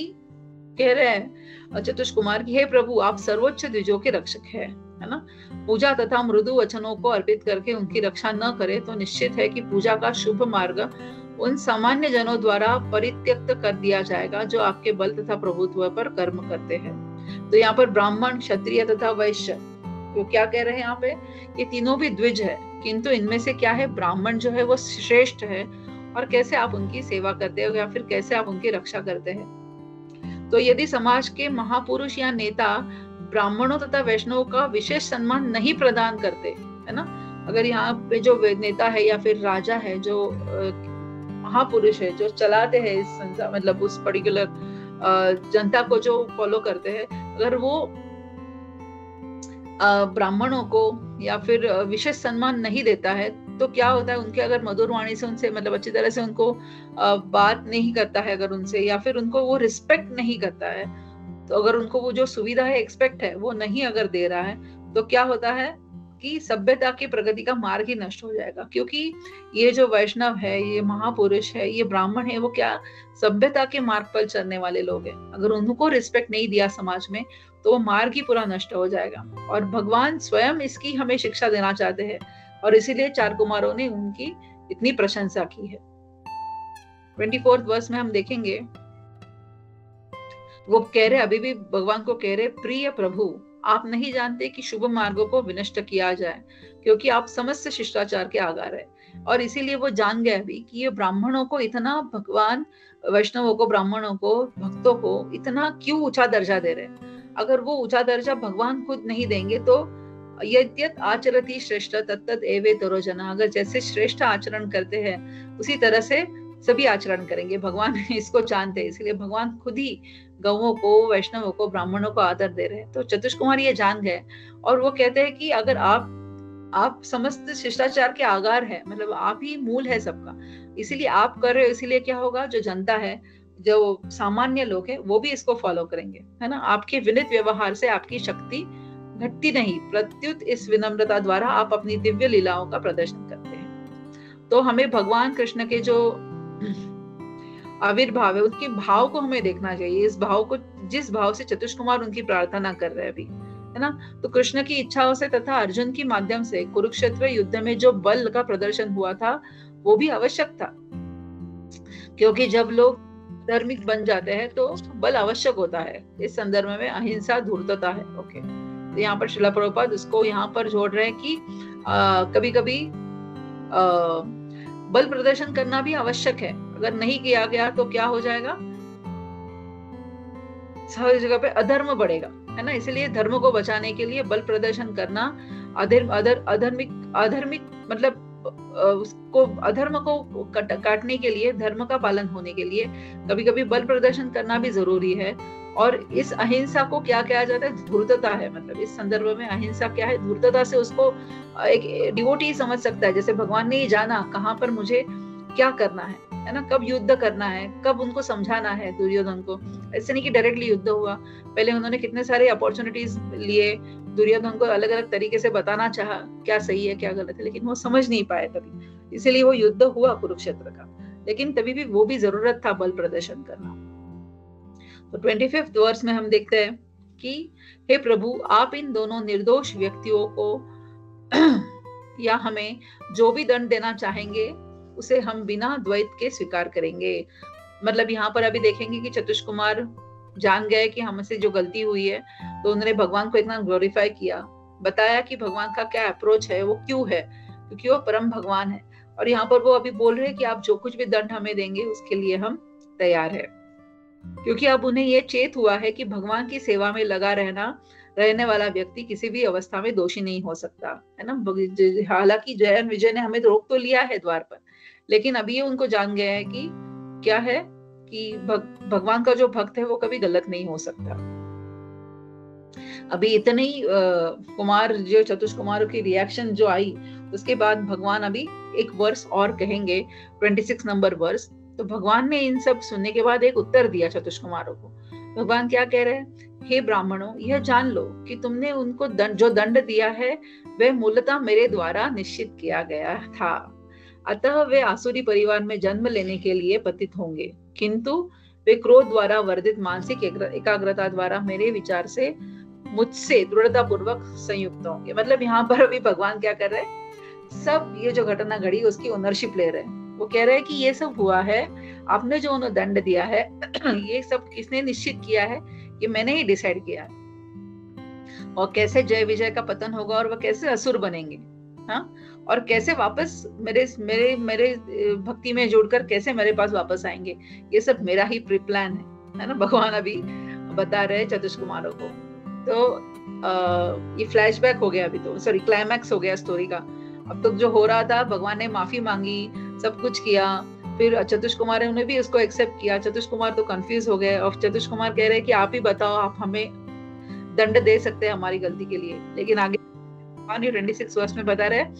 कह रहे हैं चतुष कुमार की, हे प्रभु आप सर्वोच्च द्विजों के रक्षक है ना। पूजा तथा मृदु वचनों को अर्पित करके उनकी रक्षा न करे तो निश्चित है कि पूजा का शुभ मार्ग उन सामान्य जनों द्वारा परित्यक्त कर दिया जाएगा जो आपके बल तथा प्रभुत्व पर कर्म करते हैं। तो यहाँ पर ब्राह्मण, क्षत्रिय तथा वैश्य, तो क्या कह रहे हैं यहाँ पे, ये तीनों भी द्विज है, किंतु इनमें से क्या है, ब्राह्मण जो है वो श्रेष्ठ है, और कैसे आप उनकी सेवा करते हो या फिर कैसे आप उनकी रक्षा करते हैं। तो यदि समाज के महापुरुष या नेता ब्राह्मणों तथा वैष्णवों का विशेष सम्मान नहीं प्रदान करते, है ना, अगर यहाँ पे जो नेता है या फिर राजा है, जो महापुरुष है, जो चलाते हैं इस संसार, मतलब उस पर्टिकुलर जनता को जो फॉलो करते हैं, अगर वो ब्राह्मणों को या फिर विशेष सम्मान नहीं देता है, तो क्या होता है, उनके अगर मधुर वाणी से उनसे मतलब अच्छी तरह से उनको बात नहीं करता है अगर उनसे, या फिर उनको वो रिस्पेक्ट नहीं करता है, तो अगर उनको वो जो सुविधा है, एक्सपेक्ट है, वो नहीं अगर दे रहा है, तो क्या होता है कि सभ्यता की प्रगति का मार्ग ही नष्ट हो जाएगा। क्योंकि ये जो वैष्णव है, ये महापुरुष है, ये ब्राह्मण है, वो क्या सभ्यता के मार्ग पर चलने वाले लोग हैं। अगर उनको रिस्पेक्ट नहीं दिया समाज में, तो वो मार्ग ही पूरा नष्ट हो जाएगा। और भगवान स्वयं इसकी हमें शिक्षा देना चाहते हैं, और इसीलिए 4 कुमारों ने उनकी इतनी प्रशंसा की है। 24th वर्ष में हम देखेंगे, वो कह रहे, अभी भी भगवान को कह रहे, प्रिय प्रभु, आप नहीं जानते कि शुभ मार्गों को विनष्ट किया जाए, क्योंकि आप समस्त शिष्टाचार के आगार है। और इसीलिए वो जान गए अभी कि ये ब्राह्मणों को इतना, भगवान वैष्णवों को, ब्राह्मणों को, भक्तों को इतना क्यों ऊंचा दर्जा दे रहे हैं। अगर वो ऊंचा दर्जा भगवान खुद नहीं देंगे, तो यद्यत आचरति श्रेष्ठ तत्तद एवेतरो जना, अगर जैसे श्रेष्ठ आचरण करते हैं उसी तरह से सभी आचरण करेंगे। भगवान इसको जानते हैं, इसलिए भगवान खुद ही गौओं को, वैष्णवों को, ब्राह्मणों को आदर दे रहे हैं। तो चतुष कुमार ये जान गए, और वो कहते हैं कि अगर आप समस्त शिष्टाचार के आगार है, मतलब आप ही मूल है सबका, इसीलिए आप कर रहे हो, इसीलिए क्या होगा, जो जनता है, जो सामान्य लोग हैं, वो भी इसको फॉलो करेंगे, है ना। आपके विनित व्यवहार से आपकी शक्ति घटती नहीं, प्रत्युत इस विनम्रता द्वारा आप अपनी दिव्य लीलाओं का प्रदर्शन करते हैं। तो हमें भगवान कृष्ण के जो आविर्भाव है, उनके भाव को हमें देखना चाहिए। इस भाव को, जिस भाव से चतुष कुमार उनकी प्रार्थना कर रहे हैं अभी, है ना, तो कृष्ण की इच्छाओं से तथा अर्जुन की माध्यम से कुरुक्षेत्र युद्ध में जो बल का प्रदर्शन हुआ था, वो भी आवश्यक था। क्योंकि जब लोग धार्मिक बन जाते हैं तो बल आवश्यक होता है। इस संदर्भ में अहिंसा धूर्तता है। ओके, तो यहाँ पर श्रील प्रभुपाद उसको यहाँ पर जोड़ रहे हैं कि कभी कभी बल प्रदर्शन करना भी आवश्यक है। अगर नहीं किया गया तो क्या हो जाएगा, हर जगह पे अधर्म बढ़ेगा, है ना। इसलिए धर्म को बचाने के लिए बल प्रदर्शन करना, अधर्मिक मतलब उसको, अधर्म को काटने के लिए, धर्म का पालन होने के लिए कभी कभी बल प्रदर्शन करना भी जरूरी है। और इस अहिंसा को क्या कहा जाता है, धूर्तता है। मतलब इस संदर्भ में अहिंसा क्या है, धूर्तता से उसको एक डिवोटी समझ सकता है। जैसे भगवान ने जाना कहाँ पर मुझे क्या करना है ना, कब युद्ध करना है, कब उनको समझाना है दुर्योधन को। ऐसे नहीं कि डायरेक्टली युद्ध हुआ, पहले उन्होंने कितने सारे अपॉर्चुनिटीज लिए, दुर्योधन को अलग अलग तरीके से बताना चाहा क्या सही है क्या गलत है, लेकिन वो समझ नहीं पाए कभी, इसीलिए वो युद्ध हुआ कुरुक्षेत्र का। लेकिन तभी भी वो भी जरूरत था बल प्रदर्शन करना। तो 25th वर्ष में हम देखते हैं कि हे प्रभु, आप इन दोनों निर्दोष व्यक्तियों को या हमें जो भी दंड देना चाहेंगे उसे हम बिना द्वैत के स्वीकार करेंगे। मतलब यहाँ पर अभी देखेंगे कि चतुष कुमार जान गए कि हमसे जो गलती हुई है, तो उन्होंने भगवान को इतना ग्लोरीफाई किया, बताया कि भगवान का क्या अप्रोच है, वो क्यों है, क्योंकि वो परम भगवान है। और यहाँ पर वो अभी बोल रहे हैं कि आप जो कुछ भी दंड हमें देंगे उसके लिए हम तैयार है, क्योंकि अब उन्हें ये चेत हुआ है कि भगवान की सेवा में लगा रहने वाला व्यक्ति किसी भी अवस्था में दोषी नहीं हो सकता, है ना। हालांकि जयन विजय ने हमें रोक तो लिया है द्वार पर, लेकिन अभी ये उनको जान गया है कि क्या है कि भगवान का जो भक्त है वो कभी गलत नहीं हो सकता। अभी इतने ही कुमार, जो चतुष कुमारों की रिएक्शन जो आई, उसके बाद भगवान अभी एक वर्ष और कहेंगे, 26 नंबर वर्ष। तो भगवान ने इन सब सुनने के बाद एक उत्तर दिया चतुष कुमारों को। भगवान क्या कह रहे हैं, हे ब्राह्मणों, यह जान लो कि तुमने उनको जो दंड दिया है वह मूलतः मेरे द्वारा निश्चित किया गया था। अतः वे आसुरी परिवार में जन्म लेने के लिए पतित होंगे, किंतु वे क्रोध द्वारा वर्धित मानसिक एकाग्रता द्वारा मेरे विचार से मुझसे दृढ़ता पूर्वक संयुक्त होंगे। मतलब यहाँ पर अभी भगवान क्या कर रहे हैं, सब ये जो घटना घड़ी उसकी ओनरशिप ले रहे हैं। वो कह रहे हैं कि ये सब हुआ है, आपने जो उन्हें दंड दिया है ये सब किसने निश्चित किया है? कि मैंने ही डिसाइड किया है। और कैसे जय विजय का पतन होगा और वह कैसे असुर बनेंगे, हाँ, और कैसे वापस मेरे मेरे मेरे भक्ति में जुड़कर कैसे मेरे पास वापस आएंगे, ये सब मेरा ही प्री प्लान है ना। भगवान अभी बता रहे हैं चतुष कुमारों को। तो ये फ्लैशबैक हो गया, अभी तो सॉरी क्लाइमैक्स हो गया स्टोरी का। अब तो जो हो रहा था, भगवान ने माफी मांगी, सब कुछ किया, फिर चतुष कुमार ने भी उसको एक्सेप्ट किया। चतुष कुमार तो कंफ्यूज हो गए और चतुष कुमार कह रहे हैं कि आप ही बताओ, आप हमें दंड दे सकते हैं हमारी गलती के लिए। लेकिन आगे 26 वर्ष में बता रहे हैं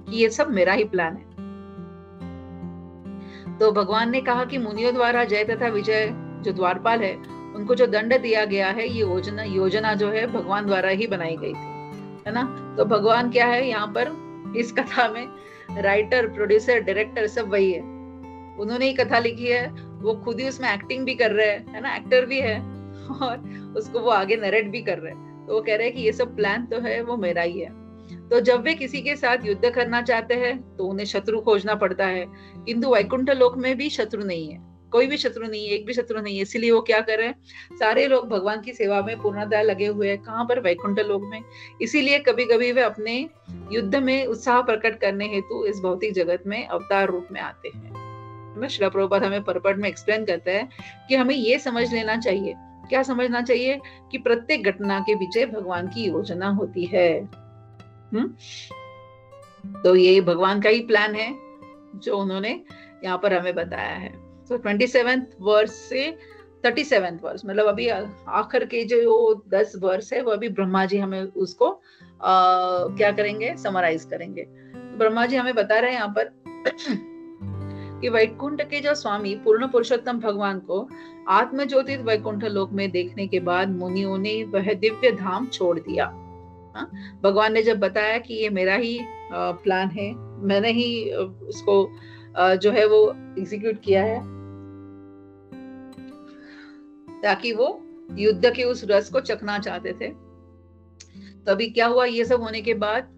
कि ये सब मेरा ही प्लान है। तो भगवान ने कहा कि मुनियों द्वारा जय तथा विजय जो द्वारपाल है, उनको जो दंड दिया गया है, ये योजना जो है भगवान द्वारा ही बनाई गई थी, है ना। तो भगवान क्या है यहाँ पर इस कथा में, राइटर, प्रोड्यूसर, डायरेक्टर सब वही है। उन्होंने ही कथा लिखी है, वो खुद ही उसमें एक्टिंग भी कर रहे हैं, है ना, एक्टर भी है, और उसको वो आगे नरेट भी कर रहे हैं। तो वो कह रहे हैं कि ये सब प्लान तो है वो मेरा ही है। तो जब वे किसी के साथ युद्ध करना चाहते हैं तो उन्हें शत्रु खोजना पड़ता है, किंतु वैकुंठ लोक में भी शत्रु नहीं है, कोई भी शत्रु नहीं है, एक भी शत्रु नहीं है। इसलिए वो क्या कर रहे हैं, सारे लोग भगवान की सेवा में पूर्णतः लगे हुए हैं। कहाँ पर? वैकुंठ लोक में। इसीलिए कभी कभी वे अपने युद्ध में उत्साह प्रकट करने हेतु इस भौतिक जगत में अवतार रूप में आते हैं। श्रील प्रभुपाद हमें परपट में एक्सप्लेन करते हैं कि हमें ये समझ लेना चाहिए, क्या समझना चाहिए, कि प्रत्येक घटना के पीछे भगवान की योजना होती है। तो ये भगवान का ही प्लान है जो उन्होंने यहाँ पर हमें बताया है। तो 27th वर्स से 37th वर्स, मतलब अभी आखिर के जो 10 वर्स है वो अभी ब्रह्मा जी हमें उसको क्या करेंगे, समराइज करेंगे। तो ब्रह्मा जी हमें बता रहे हैं यहाँ पर कि वैकुंठ के जो स्वामी पूर्ण पुरुषोत्तम भगवान को आत्मज्योतित वैकुंठ लोक में देखने के बाद मुनियों ने वह दिव्य धाम छोड़ दिया। भगवान ने जब बताया कि ये मेरा ही प्लान है, मैंने ही उसको जो है वो एग्जीक्यूट किया है, ताकि वो युद्ध के उस रस को चखना चाहते थे। तो अभी क्या हुआ, ये सब होने के बाद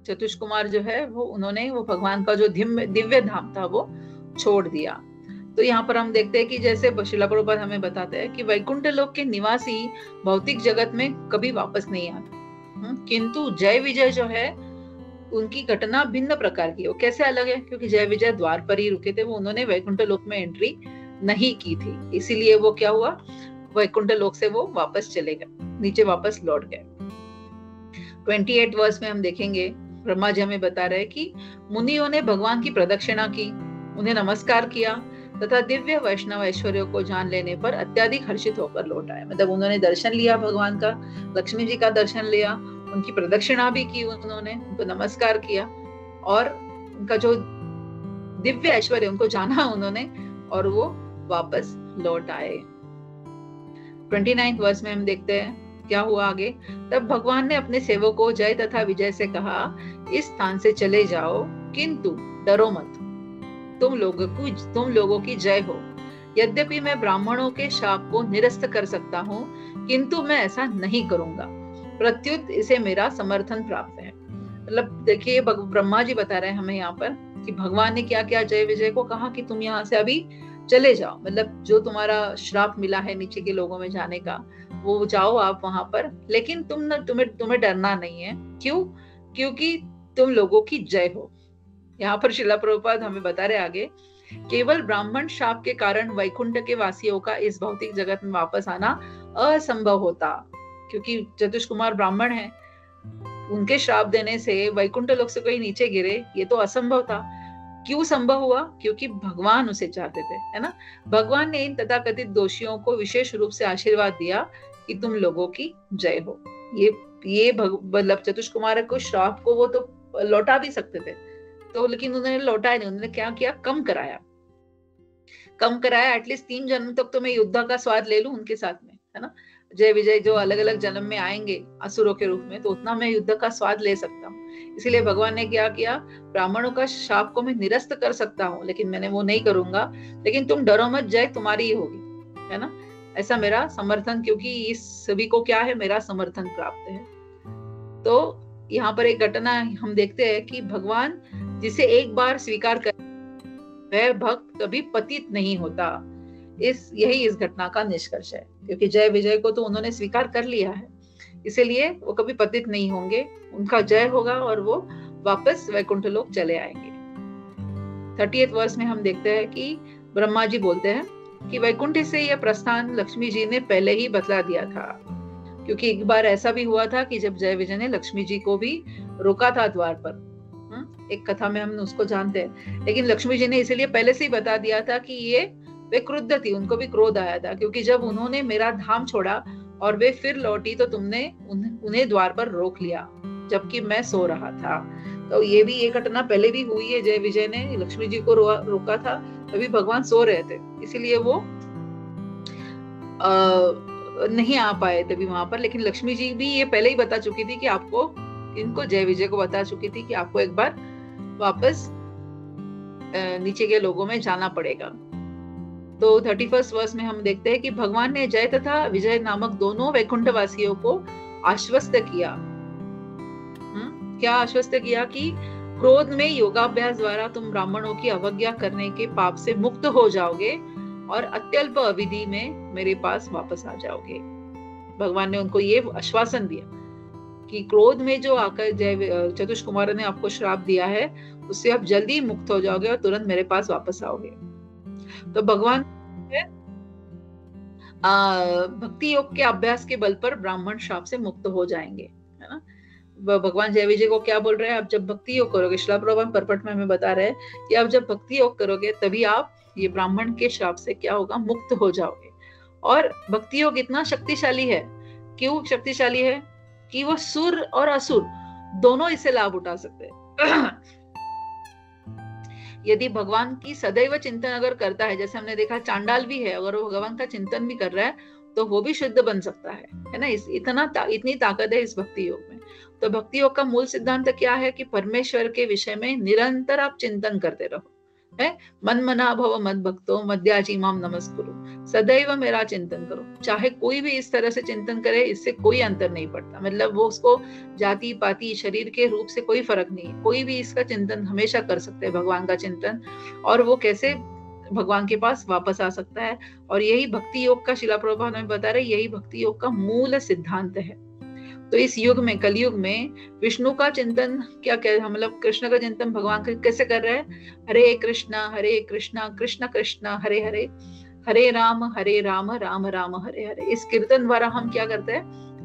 चतुष कुमार जो है वो उन्होंने वो भगवान का जो दिव्य धाम था वो छोड़ दिया। तो यहाँ पर हम देखते हैं कि जैसे श्रील प्रभुपाद हमें बताते हैं कि वैकुंठ लोक के निवासी भौतिक जगत में कभी वापस नहीं आते, किंतु जय विजय जो है उनकी घटना भिन्न प्रकार की। वो कैसे अलग है, क्योंकि जय विजय द्वार पर ही रुके थे, वो उन्होंने वैकुंठ लोक में एंट्री नहीं की थी। इसीलिए वो क्या हुआ, वैकुंठ लोक से वो वापस चले गए, नीचे वापस लौट गए। 28 वर्स में हम देखेंगे ब्रह्मा जी हमें बता रहे हैं कि मुनियों ने भगवान की प्रदक्षिणा की, उन्हें नमस्कार किया तथा दिव्य वैष्णव ऐश्वर्य को जान लेने पर अत्यधिक हर्षित होकर लौट आए। मतलब उन्होंने दर्शन लिया भगवान का, लक्ष्मी जी का दर्शन लिया, उनकी प्रदक्षिणा भी की, उन्होंने उनको नमस्कार किया और उनका जो दिव्य ऐश्वर्य उनको जाना उन्होंने, और वो वापस लौट आए। 29th वर्स में हम देखते हैं क्या हुआ आगे। तब भगवान ने अपने सेवकों जय तथा विजय से कहा, इस स्थान से चले जाओ, किंतु डरो मत, तुम लोगों की जय हो। यद्यपि मैं ब्राह्मणों के शाप को निरस्त कर सकता हूँ, किंतु मैं ऐसा नहीं करूंगा, प्रत्युत इसे मेरा समर्थन प्राप्त है। मतलब देखिए ब्रह्मा जी बता रहे हैं हमें यहाँ पर कि भगवान ने क्या क्या जय विजय को कहा कि तुम यहाँ से अभी चले जाओ, मतलब जो तुम्हारा श्राप मिला है नीचे के लोगों में जाने का, वो जाओ आप वहां पर, लेकिन तुम्हें डरना नहीं है। क्यों? क्योंकि तुम लोगों की जय हो। यहाँ पर श्रील प्रभुपाद हमें बता रहे आगे, केवल ब्राह्मण शाप के कारण वैकुंठ के वासियों का इस भौतिक जगत में वापस आना असंभव होता, क्योंकि चतुष कुमार ब्राह्मण है, उनके श्राप देने से वैकुंठ लोक से कोई नीचे गिरे ये तो असंभव था। क्यों संभव हुआ? क्योंकि भगवान उसे चाहते थे, है ना। भगवान ने इन तथाकथित दोषियों को विशेष रूप से आशीर्वाद दिया कि तुम लोगों की जय हो। ये मतलब चतुष कुमार को श्राप को वो तो लौटा भी सकते थे, तो लेकिन उन्होंने लौटाया नहीं। उन्होंने क्या किया, कम कराया। एटलीस्ट 3 जन्म तक तो मैं युद्ध का स्वाद ले लूं उनके साथ में, है ना। जय विजय जो अलग अलग जन्म में आएंगे असुरों के रूप में, तो उतना मैं युद्ध का स्वाद ले सकता हूँ। इसीलिए भगवान ने क्या किया, ब्राह्मणों का शाप को मैं निरस्त कर सकता हूँ, लेकिन मैंने वो नहीं करूंगा। लेकिन तुम डरो मत, जय तुम्हारी ही होगी, है ना। ऐसा मेरा समर्थन, क्योंकि इस सभी को क्या है, मेरा समर्थन प्राप्त है। तो यहाँ पर एक घटना हम देखते हैं कि भगवान जिसे एक बार स्वीकार कर, वह भक्त कभी पतित नहीं होता। यही इस घटना का निष्कर्ष है, क्योंकि जय विजय को तो उन्होंने स्वीकार कर लिया है, इसीलिए वो कभी पतित नहीं होंगे, उनका जय होगा और वो वापस वैकुंठ लोक चले आएंगे। 30th वर्ष में हम देखते हैं कि ब्रह्मा जी बोलते हैं कि वैकुंठ से यह प्रस्थान लक्ष्मी जी ने पहले ही बतला दिया था, क्योंकि एक बार ऐसा भी हुआ था कि जब जय विजय ने लक्ष्मी जी को भी रोका था द्वार पर। एक कथा में हम उसको जानते हैं, लेकिन लक्ष्मी जी ने इसलिए पहले से ही बता दिया था कि ये वे क्रुद्ध थी, उनको भी क्रोध आया था, क्योंकि जब उन्होंने मेरा धाम छोड़ा और वे फिर लौटी तो तुमने उन्हें द्वार पर रोक लिया जबकि मैं सो रहा था। तो ये भी एक घटना पहले भी हुई है, जय विजय ने लक्ष्मी जी को रोका था, तभी भगवान सो रहे थे, इसीलिए वो नहीं आ पाए तभी वहां पर। लेकिन लक्ष्मी जी भी ये पहले ही बता चुकी थी कि आपको, इनको जय विजय को बता चुकी थी कि आपको एक बार वापस नीचे के लोगों में जाना पड़ेगा। तो 31st वर्ष में हम देखते हैं कि भगवान ने जय तथा विजय नामक दोनों वैकुंठ वासियों को आश्वस्त किया। क्या आश्वस्त किया? कि क्रोध में योगाभ्यास द्वारा तुम ब्राह्मणों की अवज्ञा करने के पाप से मुक्त हो जाओगे और अत्यल्प अवधि में मेरे पास वापस आ जाओगे। भगवान ने उनको ये आश्वासन दिया कि क्रोध में जो आकर जय चतुष कुमार ने आपको श्राप दिया है, उससे आप जल्दी मुक्त हो जाओगे और तुरंत मेरे पास वापस आओगे। तो भगवान भक्ति योग के अभ्यास के बल पर ब्राह्मण श्राप से मुक्त हो जाएंगे, है ना। भगवान जय विजय को क्या बोल रहे हैं? आप जब भक्ति योग करोगे, श्रील प्रभुपाद परपट में हमें बता रहे हैं कि आप जब भक्ति योग करोगे तभी आप ये ब्राह्मण के श्राप से क्या होगा, मुक्त हो जाओगे। और भक्ति योग इतना शक्तिशाली है। क्यों शक्तिशाली है? कि वो सुर और असुर दोनों इससे लाभ उठा सकते हैं। यदि भगवान की सदैव चिंतन अगर करता है, जैसे हमने देखा चांडाल भी है, अगर वो भगवान का चिंतन भी कर रहा है तो वो भी शुद्ध बन सकता है ना। इतनी ताकत है इस भक्ति योग में। तो भक्ति योग का मूल सिद्धांत क्या है? कि परमेश्वर के विषय में निरंतर आप चिंतन करते रहो, है। मन मना भव मद भक्तो मध्याजी माम नमस्कुरु, सदैव मेरा चिंतन करो। चाहे कोई भी इस तरह से चिंतन करे, इससे कोई अंतर नहीं पड़ता। मतलब वो उसको जाति पाति शरीर के रूप से कोई फर्क नहीं है, कोई भी इसका चिंतन हमेशा कर सकते हैं, भगवान का चिंतन। और वो कैसे भगवान के पास वापस आ सकता है। और यही भक्ति योग का, श्रील प्रभुपाद हमें बता रहे, यही भक्ति योग का मूल सिद्धांत है। तो इस युग में, कलयुग में, विष्णु का चिंतन क्या मतलब कृष्ण का चिंतन भगवान कैसे कर रहे हैं? हरे कृष्णा कृष्ण कृष्ण हरे हरे, हरे राम राम राम हरे हरे। इस कीर्तन द्वारा हम क्या करते हैं?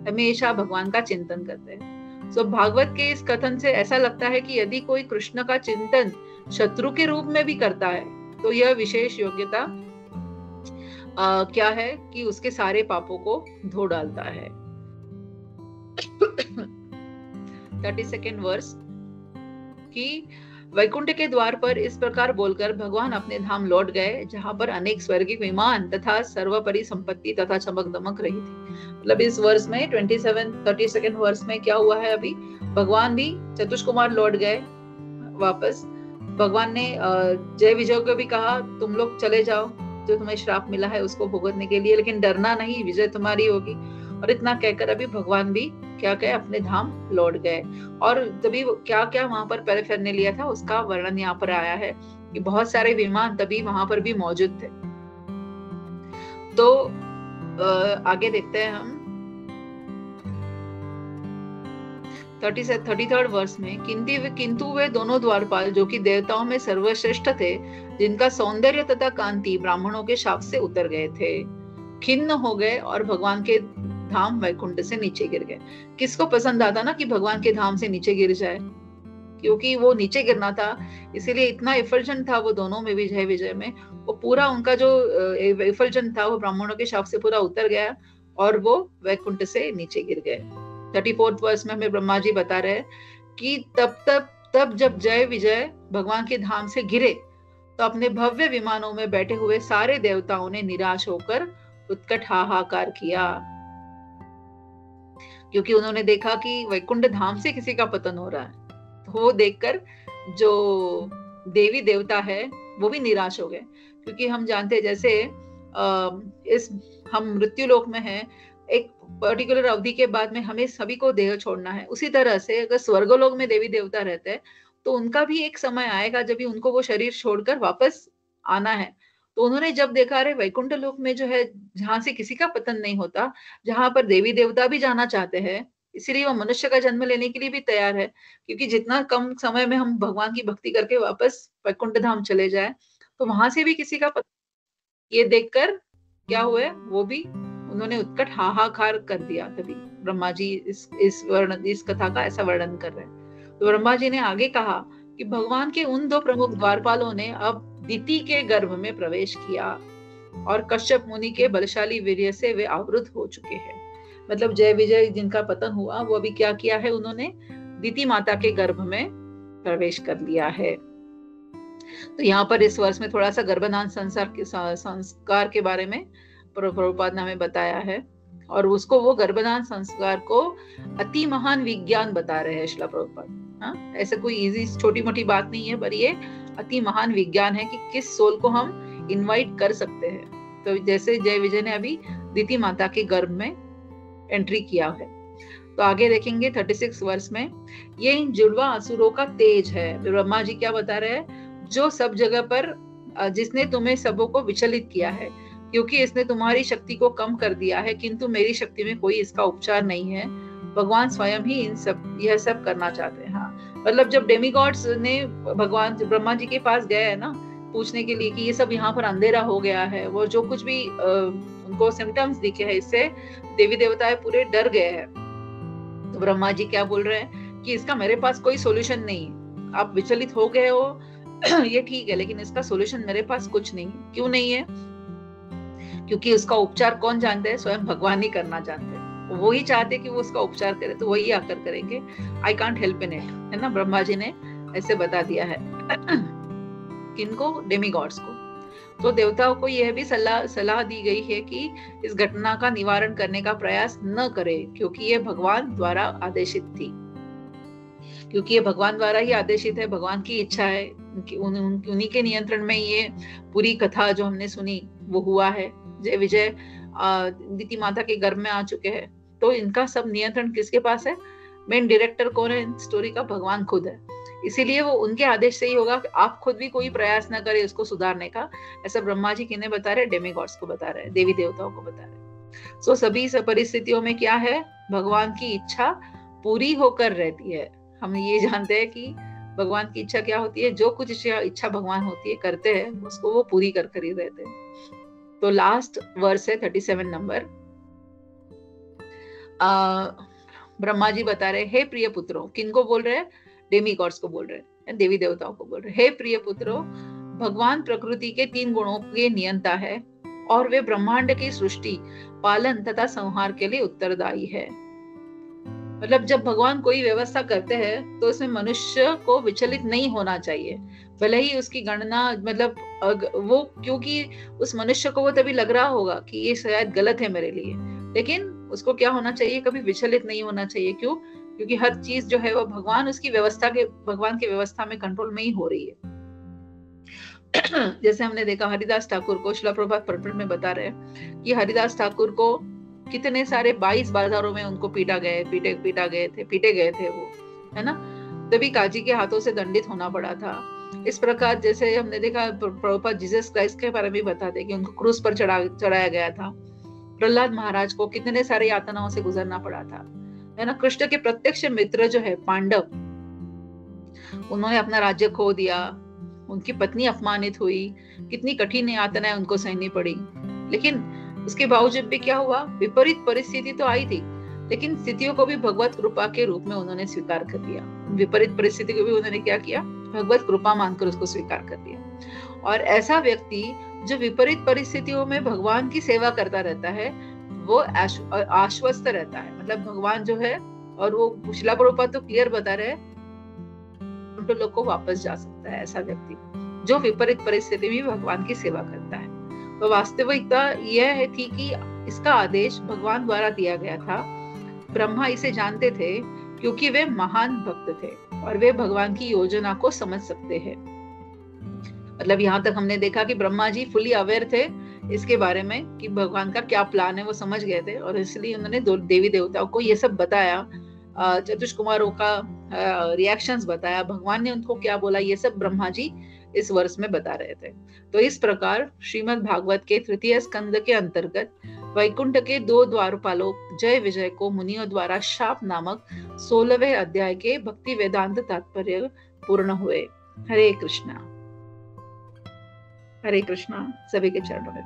हमेशा भगवान का चिंतन करते हैं। तो भागवत के इस कथन से ऐसा लगता है कि यदि कोई कृष्ण का चिंतन शत्रु के रूप में भी करता है तो यह विशेष योग्यता क्या है? कि उसके सारे पापों को धो डालता है। 32nd वर्ष कि वैकुंठ के द्वार पर इस प्रकार बोलकर भगवान अपने धाम लौट गए, जहां पर अनेक स्वर्गीय विमान तथा सर्वपरि संपत्ति तथा चमक दमक रही थी। मतलब इस वर्ष में 32nd वर्ष में क्या हुआ है? अभी भगवान भी चतुष कुमार लौट गए वापस। भगवान ने जय विजय को भी कहा, तुम लोग चले जाओ, जो तुम्हें श्राप मिला है उसको भुगतने के लिए, लेकिन डरना नहीं, विजय तुम्हारी होगी। और इतना कहकर अभी भगवान भी क्या कहे, अपने धाम लौट गए। और तभी क्या क्या वहां पर पैराफेरने लिया था उसका वर्णन यहाँ पर आया है कि बहुत सारे विमान तभी वहां पर भी मौजूद थे। तो आगे देखते हैं हम 33rd वर्ष में, किंतु वे दोनों द्वारपाल जो कि देवताओं में सर्वश्रेष्ठ थे, जिनका सौंदर्य तथा कांति ब्राह्मणों के शाप से उतर गए थे, खिन्न हो गए और भगवान के धाम वैकुंठ से नीचे गिर गए। किसको पसंद आता ना कि भगवान के धाम से नीचे गिर जाए? क्योंकि वो नीचे गिरना था, इसीलिए इतना इफल्जन था वो दोनों में भी, जय विजय में। वो पूरा उनका जो इफल्जन था वो ब्राह्मणों के शाप से पूरा उतर गया और वो वैकुंठ से नीचे गिर गए। 34th वर्ष में हमें ब्रह्मा जी बता रहे हैं कि तब जब जय विजय भगवान के धाम से गिरे तो अपने भव्य विमानों में बैठे हुए सारे देवताओं ने निराश होकर उत्कट हाहाकार किया, क्योंकि उन्होंने देखा कि वैकुंठ धाम से किसी का पतन हो रहा है। तो वो देखकर जो देवी देवता है वो भी निराश हो गए, क्योंकि हम जानते हैं जैसे हम मृत्यु लोक में हैं, एक पर्टिकुलर अवधि के बाद में हमें सभी को देह छोड़ना है। उसी तरह से अगर स्वर्गलोक में देवी देवता रहते हैं तो उनका भी एक समय आएगा जब भी उनको वो शरीर छोड़कर वापस आना है। तो उन्होंने जब देखा अरे वैकुंठ लोक में जो है, जहां से किसी का पतन नहीं होता, जहां पर देवी देवता भी जाना चाहते हैं, इसीलिए वो मनुष्य का जन्म लेने के लिए भी तैयार है, क्योंकि जितना कम समय में हम भगवान की भक्ति करके वापस वैकुंठ धाम चले जाए, तो वहां से भी किसी का ये देखकर क्या हुए, वो भी उन्होंने उत्कट हाहाकार कर दिया। तभी ब्रह्मा जी इस कथा का ऐसा वर्णन कर रहे हैं। तो ब्रह्मा जी ने आगे कहा कि भगवान के उन दो प्रमुख द्वारपालों ने अब दिति के गर्भ में प्रवेश किया और कश्यप मुनि के बलशाली वीर्य से वे आवृत हो चुके हैं। मतलब जय विजय जिनका पतन हुआ, वो अभी क्या किया है, उन्होंने दिति माता के गर्भ में प्रवेश कर लिया है। तो यहाँ पर इस वर्ष में थोड़ा सा गर्भधान संस्कार के बारे में प्रभुपाद ने हमें बताया है, और उसको वो गर्भधान संस्कार को अति महान विज्ञान बता रहे हैं श्रील प्रभुपाद। हाँ, ऐसे कोई इजी छोटी मोटी बात नहीं है, पर ये अति महान विज्ञान है कि किस सोल को हम इनवाइट कर सकते हैं। तो जैसे जय विजय ने अभी दिति माता के गर्भ में एंट्री किया है। तो आगे देखेंगे 36 वर्ष में, ये इन जुड़वा असुरों का तेज है। ब्रह्मा जी क्या बता रहे हैं, जो सब जगह पर जिसने तुम्हें सबों को विचलित किया है, क्योंकि इसने तुम्हारी शक्ति को कम कर दिया है, किंतु मेरी शक्ति में कोई इसका उपचार नहीं है। भगवान स्वयं ही यह सब करना चाहते हैं। हाँ, मतलब जब डेमीगॉड्स ने भगवान ब्रह्मा जी के पास गए है ना, पूछने के लिए कि ये सब यहाँ पर अंधेरा हो गया है, वो जो कुछ भी उनको सिम्टम्स दिखे हैं, इससे देवी देवताएं पूरे डर गए हैं। तो ब्रह्मा जी क्या बोल रहे हैं कि इसका मेरे पास कोई सोल्यूशन नहीं है। आप विचलित हो गए हो ये ठीक है, लेकिन इसका सोल्यूशन मेरे पास कुछ नहीं है। क्यों नहीं है? क्योंकि उसका उपचार कौन जानते हैं? स्वयं भगवान ही करना जानते हैं। वो ही चाहते कि वो उसका उपचार करे, तो वही आकर करेंगे। I can't help in it, है ना, ब्रह्मा जी ने ऐसे बता दिया है। किनको? डेमीगॉड्स को। तो देवताओं को यह भी सलाह दी गई है कि इस घटना का निवारण करने का प्रयास न करे, क्योंकि यह भगवान द्वारा आदेशित थी। क्योंकि ये भगवान द्वारा ही आदेशित है, भगवान की इच्छा है, उन्हीं के नियंत्रण में ये पूरी कथा जो हमने सुनी वो हुआ है। जय विजय दिति माता के गर्भ में आ चुके हैं, तो इनका सब नियंत्रण किसके पास है? मेन डायरेक्टर कौन है इन स्टोरी का? भगवान खुद है। इसीलिए वो उनके आदेश से ही होगा कि आप खुद भी कोई प्रयास न करें उसको सुधारने का। ऐसा ब्रह्मा जी किन्हें बता रहे? डेमीगॉड्स को बता रहे, देवी देवताओं को बता रहे। सो सभी परिस्थितियों में क्या है? भगवान की इच्छा पूरी होकर रहती है। हम ये जानते हैं कि भगवान की इच्छा क्या होती है, जो कुछ इच्छा भगवान होती है करते हैं, उसको वो पूरी कर ही रहते हैं। तो लास्ट वर्स है 37 नंबर। ब्रह्मा जी बता रहे, हे प्रिय पुत्रों, किनको बोल रहे हैं? डेमीगॉड्स को बोल रहे हैं, देवी देवताओं को बोल रहे हैं। हे प्रिय पुत्रों, भगवान प्रकृति के 3 गुणों के नियंता है और वे ब्रह्मांड की सृष्टि, पालन तथा संहार के लिए उत्तरदायी है। मतलब जब भगवान कोई व्यवस्था करते हैं तो उसमें मनुष्य को विचलित नहीं होना चाहिए, भले ही उसकी गणना मतलब वो, क्योंकि उस मनुष्य को वो तभी लग रहा होगा कि ये शायद गलत है मेरे लिए, लेकिन उसको क्या होना चाहिए? कभी विचलित नहीं होना चाहिए। क्यों? क्योंकि हर चीज जो है वो भगवान की व्यवस्था में कंट्रोल में ही हो रही है। जैसे हमने देखा हरिदास ठाकुर को, श्रील प्रभुपाद पर्पट में बता रहे हैं कि हरिदास ठाकुर को कितने सारे 22 बाजारों में उनको पीटे गए थे वो, है ना, तभी काजी के हाथों से दंडित होना पड़ा था। इस प्रकार जैसे हमने देखा प्रभुपाद जीसस क्राइस्ट के बारे में बताते कि उनको क्रूस पर चढ़ाया गया था। प्रहलाद महाराज को कितने सारे यातनाओं से गुजरना पड़ा था, है ना। कृष्ण के प्रत्यक्ष मित्र जो है पांडव, उन्होंने अपना राज्य खो दिया, उनकी पत्नी अपमानित हुई, कितनी कठिन यातनाएं उनको सहनी पड़ी, लेकिन उसके बावजूद भी क्या हुआ? विपरीत परिस्थिति तो आई थी, लेकिन स्थितियों को भी भगवत कृपा के रूप में उन्होंने स्वीकार कर लिया। विपरीत परिस्थिति को भी उन्होंने क्या किया? भगवत कृपा मानकर उसको स्वीकार कर लिया। और ऐसा व्यक्ति जो विपरीत परिस्थितियों में भगवान की सेवा करता रहता है, वो आश्वस्त रहता है। मतलब भगवान जो है, और वो श्रील प्रभुपाद तो क्लियर बता रहे हैं, तो लोग को वापस जा सकता है ऐसा व्यक्ति जो विपरीत परिस्थिति में भगवान की सेवा करता है। तो वास्तविकता यह थी कि इसका आदेश भगवान द्वारा दिया गया था। ब्रह्मा इसे जानते थे क्योंकि वे महान भक्त थे और वे भगवान की योजना को समझ सकते हैं। मतलब यहाँ तक हमने देखा कि ब्रह्मा जी फुली अवेयर थे इसके बारे में कि भगवान का क्या प्लान है, वो समझ गए थे, और इसलिए उन्होंने देवी देवताओं को ये सब बताया, चतुष कुमारों का रिएक्शंस बताया, भगवान ने उनको क्या बोला, ये सब ब्रह्मा जी इस वर्ष में बता रहे थे। तो इस प्रकार श्रीमद् भागवत के तृतीय स्कंद के अंतर्गत वैकुंठ के 2 द्वारपालों जय विजय को मुनियों द्वारा शाप नामक 16वें अध्याय के भक्ति वेदांत तात्पर्य पूर्ण हुए। हरे कृष्णा। हरे कृष्णा। सभी के चरणों में।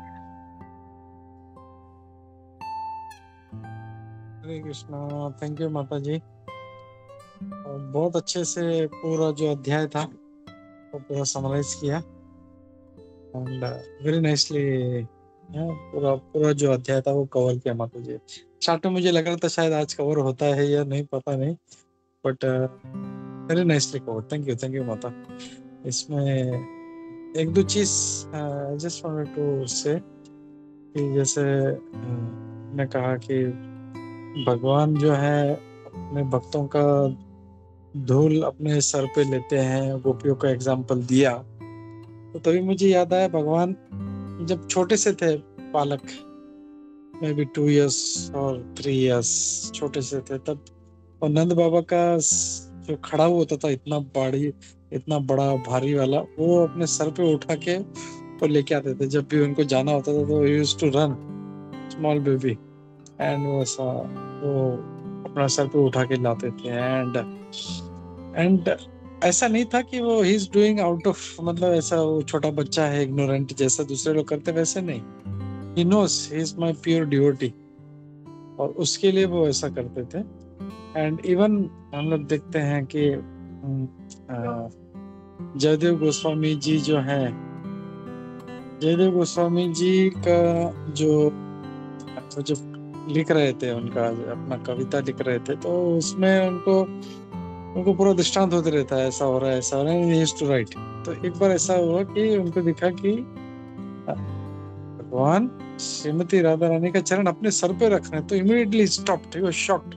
हरे कृष्णा। थैंक यू माता जी। बहुत अच्छे से पूरा जो अध्याय था वो पूरा समराइज किया एंड वेरी नाइसली पूरा जो अध्याय था वो कवर किया माता जी। स्टार्ट में मुझे लग रहा था शायद आज कवर होता है या नहीं, पता नहीं, but very nicely cover. Thank you माता। इसमें एक दो चीज जस्ट वांटेड टू से कि जैसे मैं कहा कि भगवान जो है अपने भक्तों का धूल अपने सर पे लेते हैं, गोपियों का एग्जाम्पल दिया, तो तभी मुझे याद आया भगवान जब छोटे से थे, बालक मे बी 2 years और 3 years छोटे से थे तब, और नंद बाबा का जो खड़ा होता था इतना बड़ा भारी वाला, वो अपने सर पे उठा के और लेके आते थे। जब भी उनको जाना होता था तो used to run small baby and वो अपना सर पे उठा के लाते थे। एंड ऐसा नहीं था कि वो he is doing out of, मतलब ऐसा वो छोटा बच्चा है इग्नोरेंट जैसा दूसरे लोग करते, वैसे नहीं। He knows he is my pure devotee, और उसके लिए वो ऐसा करते थे। एंड इवन हम लोग देखते हैं कि जयदेव गोस्वामी जी जो हैं, जयदेव गोस्वामी जी का जो लिख रहे थे, उनका अपना कविता लिख रहे थे, तो उसमें उनको पूरा दृष्टांत होते रहता है, ऐसा हो रहा है, ऐसा हो रहा है, ही यूज्ड टू राइट। तो एक बार ऐसा हुआ कि उनको दिखा कि भगवान श्रीमती राधा रानी का चरण अपने सर पे रख रहे हैं, तो immediately stopped, he was shocked.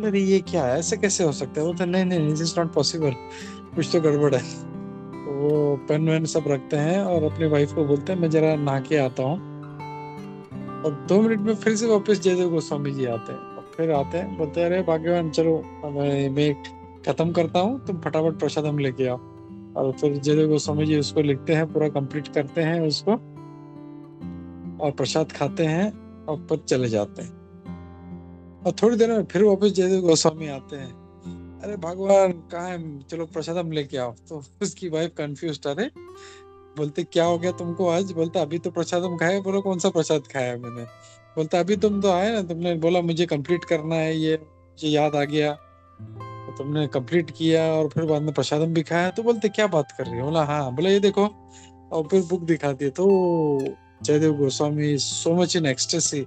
अरे ये क्या है, ऐसे कैसे हो सकता है? वो तो नहीं, दिस इज नॉट पॉसिबल, कुछ तो गड़बड़ है। तो वो पेन वेन सब रखते हैं और अपनी वाइफ को बोलते हैं मैं जरा नहा के आता हूँ, और 2 मिनट में फिर से वापस जयदेव गोस्वामी जी आते हैं, और फिर आते हैं, बोलते हैं अरे भाग्यवान चलो मैं खत्म करता हूँ, तुम फटाफट प्रसादम लेके आओ। और फिर जयदेव गोस्वामी जी उसको लिखते हैं, पूरा कंप्लीट करते हैं उसको, और प्रसाद खाते हैं और फिर चले जाते हैं। और थोड़ी देर में फिर वापस जयदेव गोस्वामी आते हैं, अरे भगवान कहाँ है, चलो प्रसादम लेके आओ। तो उसकी वाइफ कंफ्यूज्ड, अरे बोलते क्या हो गया तुमको आज? बोलता अभी तो प्रसादम खाया। बोलो कौन सा प्रसाद खाया मैंने? बोलता अभी तुम तो आए ना, तुमने बोला मुझे कंप्लीट करना है, ये मुझे याद आ गया, तो तुमने कंप्लीट किया और फिर बाद में प्रसादम भी खाया। तो बोलते क्या बात कर रही हो? बोला हाँ। बोला ये देखो, और फिर बुक दिखाती है, तो Jayadev Goswami so much in ecstasy,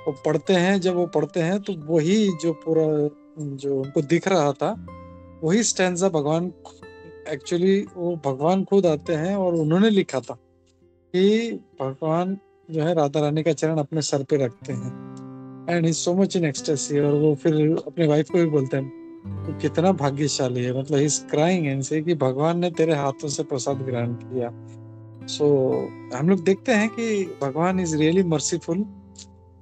वो पढ़ते हैं, जब वो पढ़ते हैं तो वही जो पूरा जो उनको दिख रहा था वही स्टैंजा भगवान, एक्चुअली वो भगवान खुद आते हैं और उन्होंने लिखा था कि भगवान जो है राधा रानी का चरण अपने सर पे रखते हैं, and he so much in ecstasy. और वो फिर अपने वाइफ को भी बोलते हैं तो कितना भाग्यशाली है, मतलब ही इज क्राइंग एंड से कि भगवान ने तेरे हाथों से प्रसाद ग्रहण किया। सो हम लोग देखते हैं कि भगवान is really merciful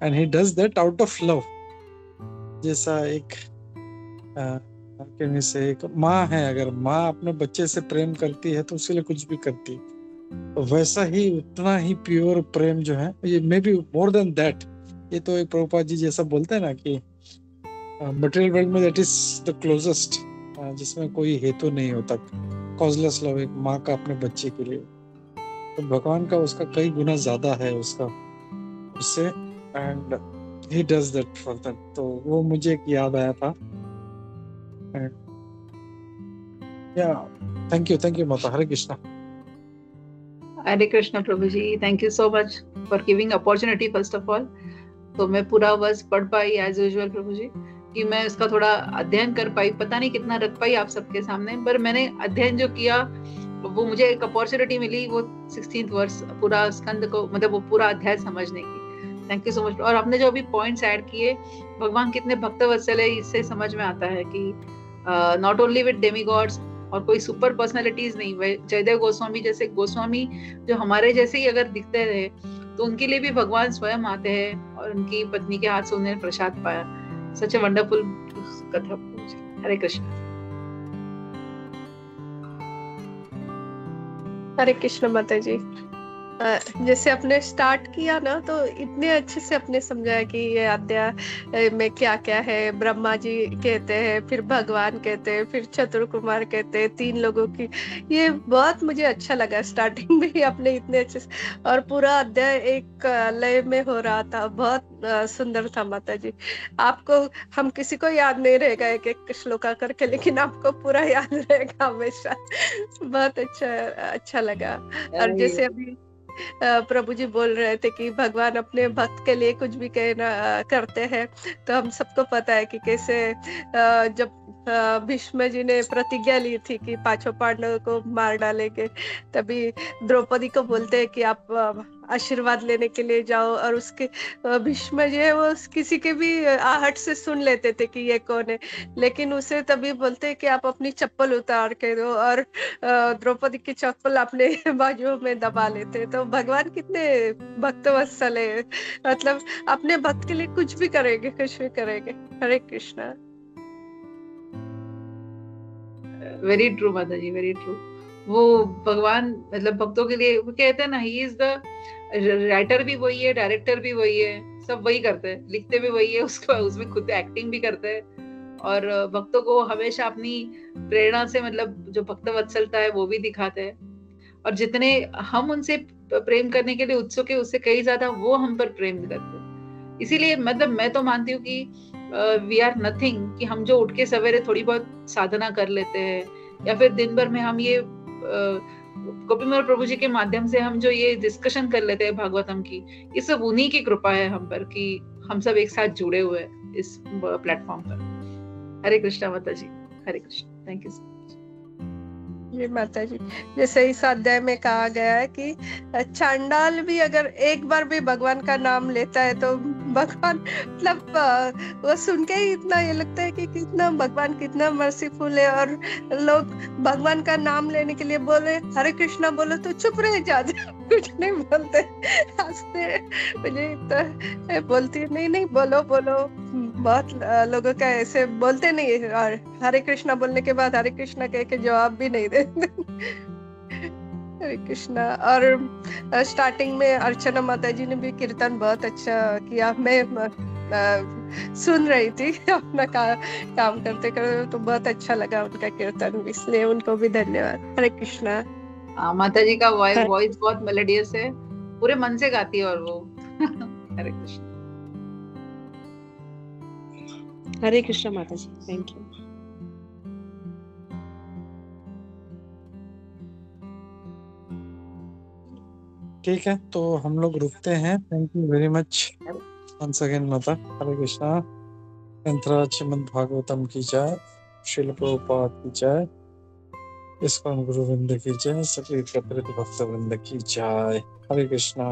and he does that out of love. जैसा एक से एक माँ है, अगर माँ अपने बच्चे से प्रेम करती है तो उसके लिए कुछ भी करती है, तो वैसा ही उतना ही प्योर प्रेम जो है, ये may be more than that. ये तो एक प्रभुपाद जी जैसा बोलते हैं ना कि मटेरियल वर्ल्ड में दैट इज द क्लोजेस्ट, जिसमें कोई हेतु नहीं होता, कॉजलेस लव एक माँ का अपने बच्चे के लिए। तो भगवान का उसका कई गुना ज्यादा है उसका उससे, and he does that for that. तो वो मुझे एक याद आया था। थैंक यू माता। Hare Krishna. Hare Krishna Prabhu ji, thank you so much for giving opportunity first of all. तो मैं पूरा वर्ष पढ़ पाई एज यूजुअल प्रभु जी, कि मैं इसका थोड़ा अध्ययन कर पाई, पता नहीं कितना रख पाई आप सबके सामने, पर मैंने अध्ययन जो किया वो मुझे एक अपॉर्चुनिटी मिली, वो 16th वर्ष पूरा स्कंद को, मतलब वो पूरा अध्याय समझने की। Thank you so much. और आपने जो अभी पॉइंट्स ऐड किए, भगवान कितने भक्त वत्सल है, इससे समझ में आता है कि नॉट ओनली विद डेमीगॉड्स और कोई सुपर पर्सनालिटीज नहीं, जयदेव गोस्वामी जैसे गोस्वामी जो हमारे जैसे ही अगर दिखते रहे तो उनके लिए भी भगवान स्वयं आते हैं और उनकी पत्नी के हाथ से उन्हें प्रसाद पाया। सच ए वंडरफुल कथा। हरे कृष्ण। हरे कृष्ण माता जी। जैसे आपने स्टार्ट किया ना, तो इतने अच्छे से आपने समझाया कि ये अध्याय में क्या क्या है। ब्रह्मा जी कहते हैं, फिर भगवान कहते हैं, फिर चतुर कुमार कहते हैं, 3 लोगों की। ये बहुत मुझे अच्छा लगा। स्टार्टिंग में ही आपने इतने अच्छे से, और पूरा अध्याय एक लय में हो रहा था। बहुत सुंदर था माता जी। आपको, हम किसी को याद नहीं रहेगा एक एक श्लोका करके, लेकिन आपको पूरा याद रहेगा हमेशा। बहुत अच्छा लगा। और जैसे अभी प्रभु जी बोल रहे थे कि भगवान अपने भक्त के लिए कुछ भी कहना करते हैं, तो हम सबको पता है कि कैसे जब भीष्म जी ने प्रतिज्ञा ली थी कि 5 पांडवों को मार डालेंगे, तभी द्रौपदी को बोलते हैं कि आप आशीर्वाद लेने के लिए जाओ। और उसके भीष्म जी है, वो किसी के भी आहट से सुन लेते थे कि ये कौन है, लेकिन उसे तभी बोलते हैं कि आप अपनी चप्पल उतार के दो, और द्रौपदी की चप्पल अपने बाजुओं में दबा लेते। तो भगवान कितने भक्तवत्सल है, मतलब अपने भक्त के लिए कुछ भी करेंगे, कुछ भी करेंगे। हरे कृष्णा। वेरी ट्रू माता जी, वेरी ट्रू। वो भगवान मतलब भक्तों के लिए, वो कहते हैं ना, ही इज द राइटर भी वही है, डायरेक्टर भी वही है, सब वही करते हैं, लिखते भी वही है, उसको उसमें खुद एक्टिंग भी करते हैं, और भक्तों को हमेशा अपनी प्रेरणा से, मतलब जो भक्त वत्सलता है वो भी दिखाते हैं। और जितने हम उनसे प्रेम करने के लिए उत्सुक है, उससे कई ज्यादा वो हम पर प्रेम करते हैं। इसीलिए मतलब मैं तो मानती हूँ कि वी आर नथिंग, कि हम जो उठ के सवेरे थोड़ी बहुत साधना कर लेते हैं, या फिर दिन भर में हम ये गोपीमोहन प्रभु जी के माध्यम से हम जो ये डिस्कशन कर लेते हैं भागवतम की, ये सब उन्हीं की कृपा है हम पर, कि हम सब एक साथ जुड़े हुए हैं इस प्लेटफॉर्म पर। हरे कृष्णा माता जी, हरे कृष्ण। Thank you. जी माता जी, जैसे इस अध्याय में कहा गया है कि चांडाल भी अगर एक बार भी भगवान का नाम लेता है, तो भगवान मतलब वो सुन के ही इतना ये लगता है कि कितना भगवान कितना मर्सीफुल है। और लोग भगवान का नाम लेने के लिए बोले हरे कृष्णा बोलो तो चुप रह जाते, कुछ नहीं बोलते, हंसते। मुझे तो बोलती नहीं बोलो बोलो। बहुत लोगों का ऐसे बोलते नहीं है, और हरे कृष्णा बोलने के बाद हरे कृष्णा कह के जवाब भी नहीं देते। हरे कृष्णा। और स्टार्टिंग में अर्चना माता जी ने भी कीर्तन बहुत अच्छा किया। मैं सुन रही थी अपना काम करते करते, तो बहुत अच्छा लगा उनका कीर्तन, इसलिए उनको भी धन्यवाद। हरे कृष्णा। माता जी का वॉइस बहुत मेलोडियस है, पूरे मन से गाती है, और वो हरे कृष्ण। हरे कृष्णा माता जी, थैंक यू। ठीक है, तो हम लोग रुकते हैं। Thank you very much once again माता। हरे कृष्णा। ग्रंथराज श्रीमद् भागवतम की जय, श्रील प्रभुपाद की जय, इस्कॉन गुरु वृंद की जय, सभी प्रकृति भक्त वृंद की जय। हरे कृष्णा।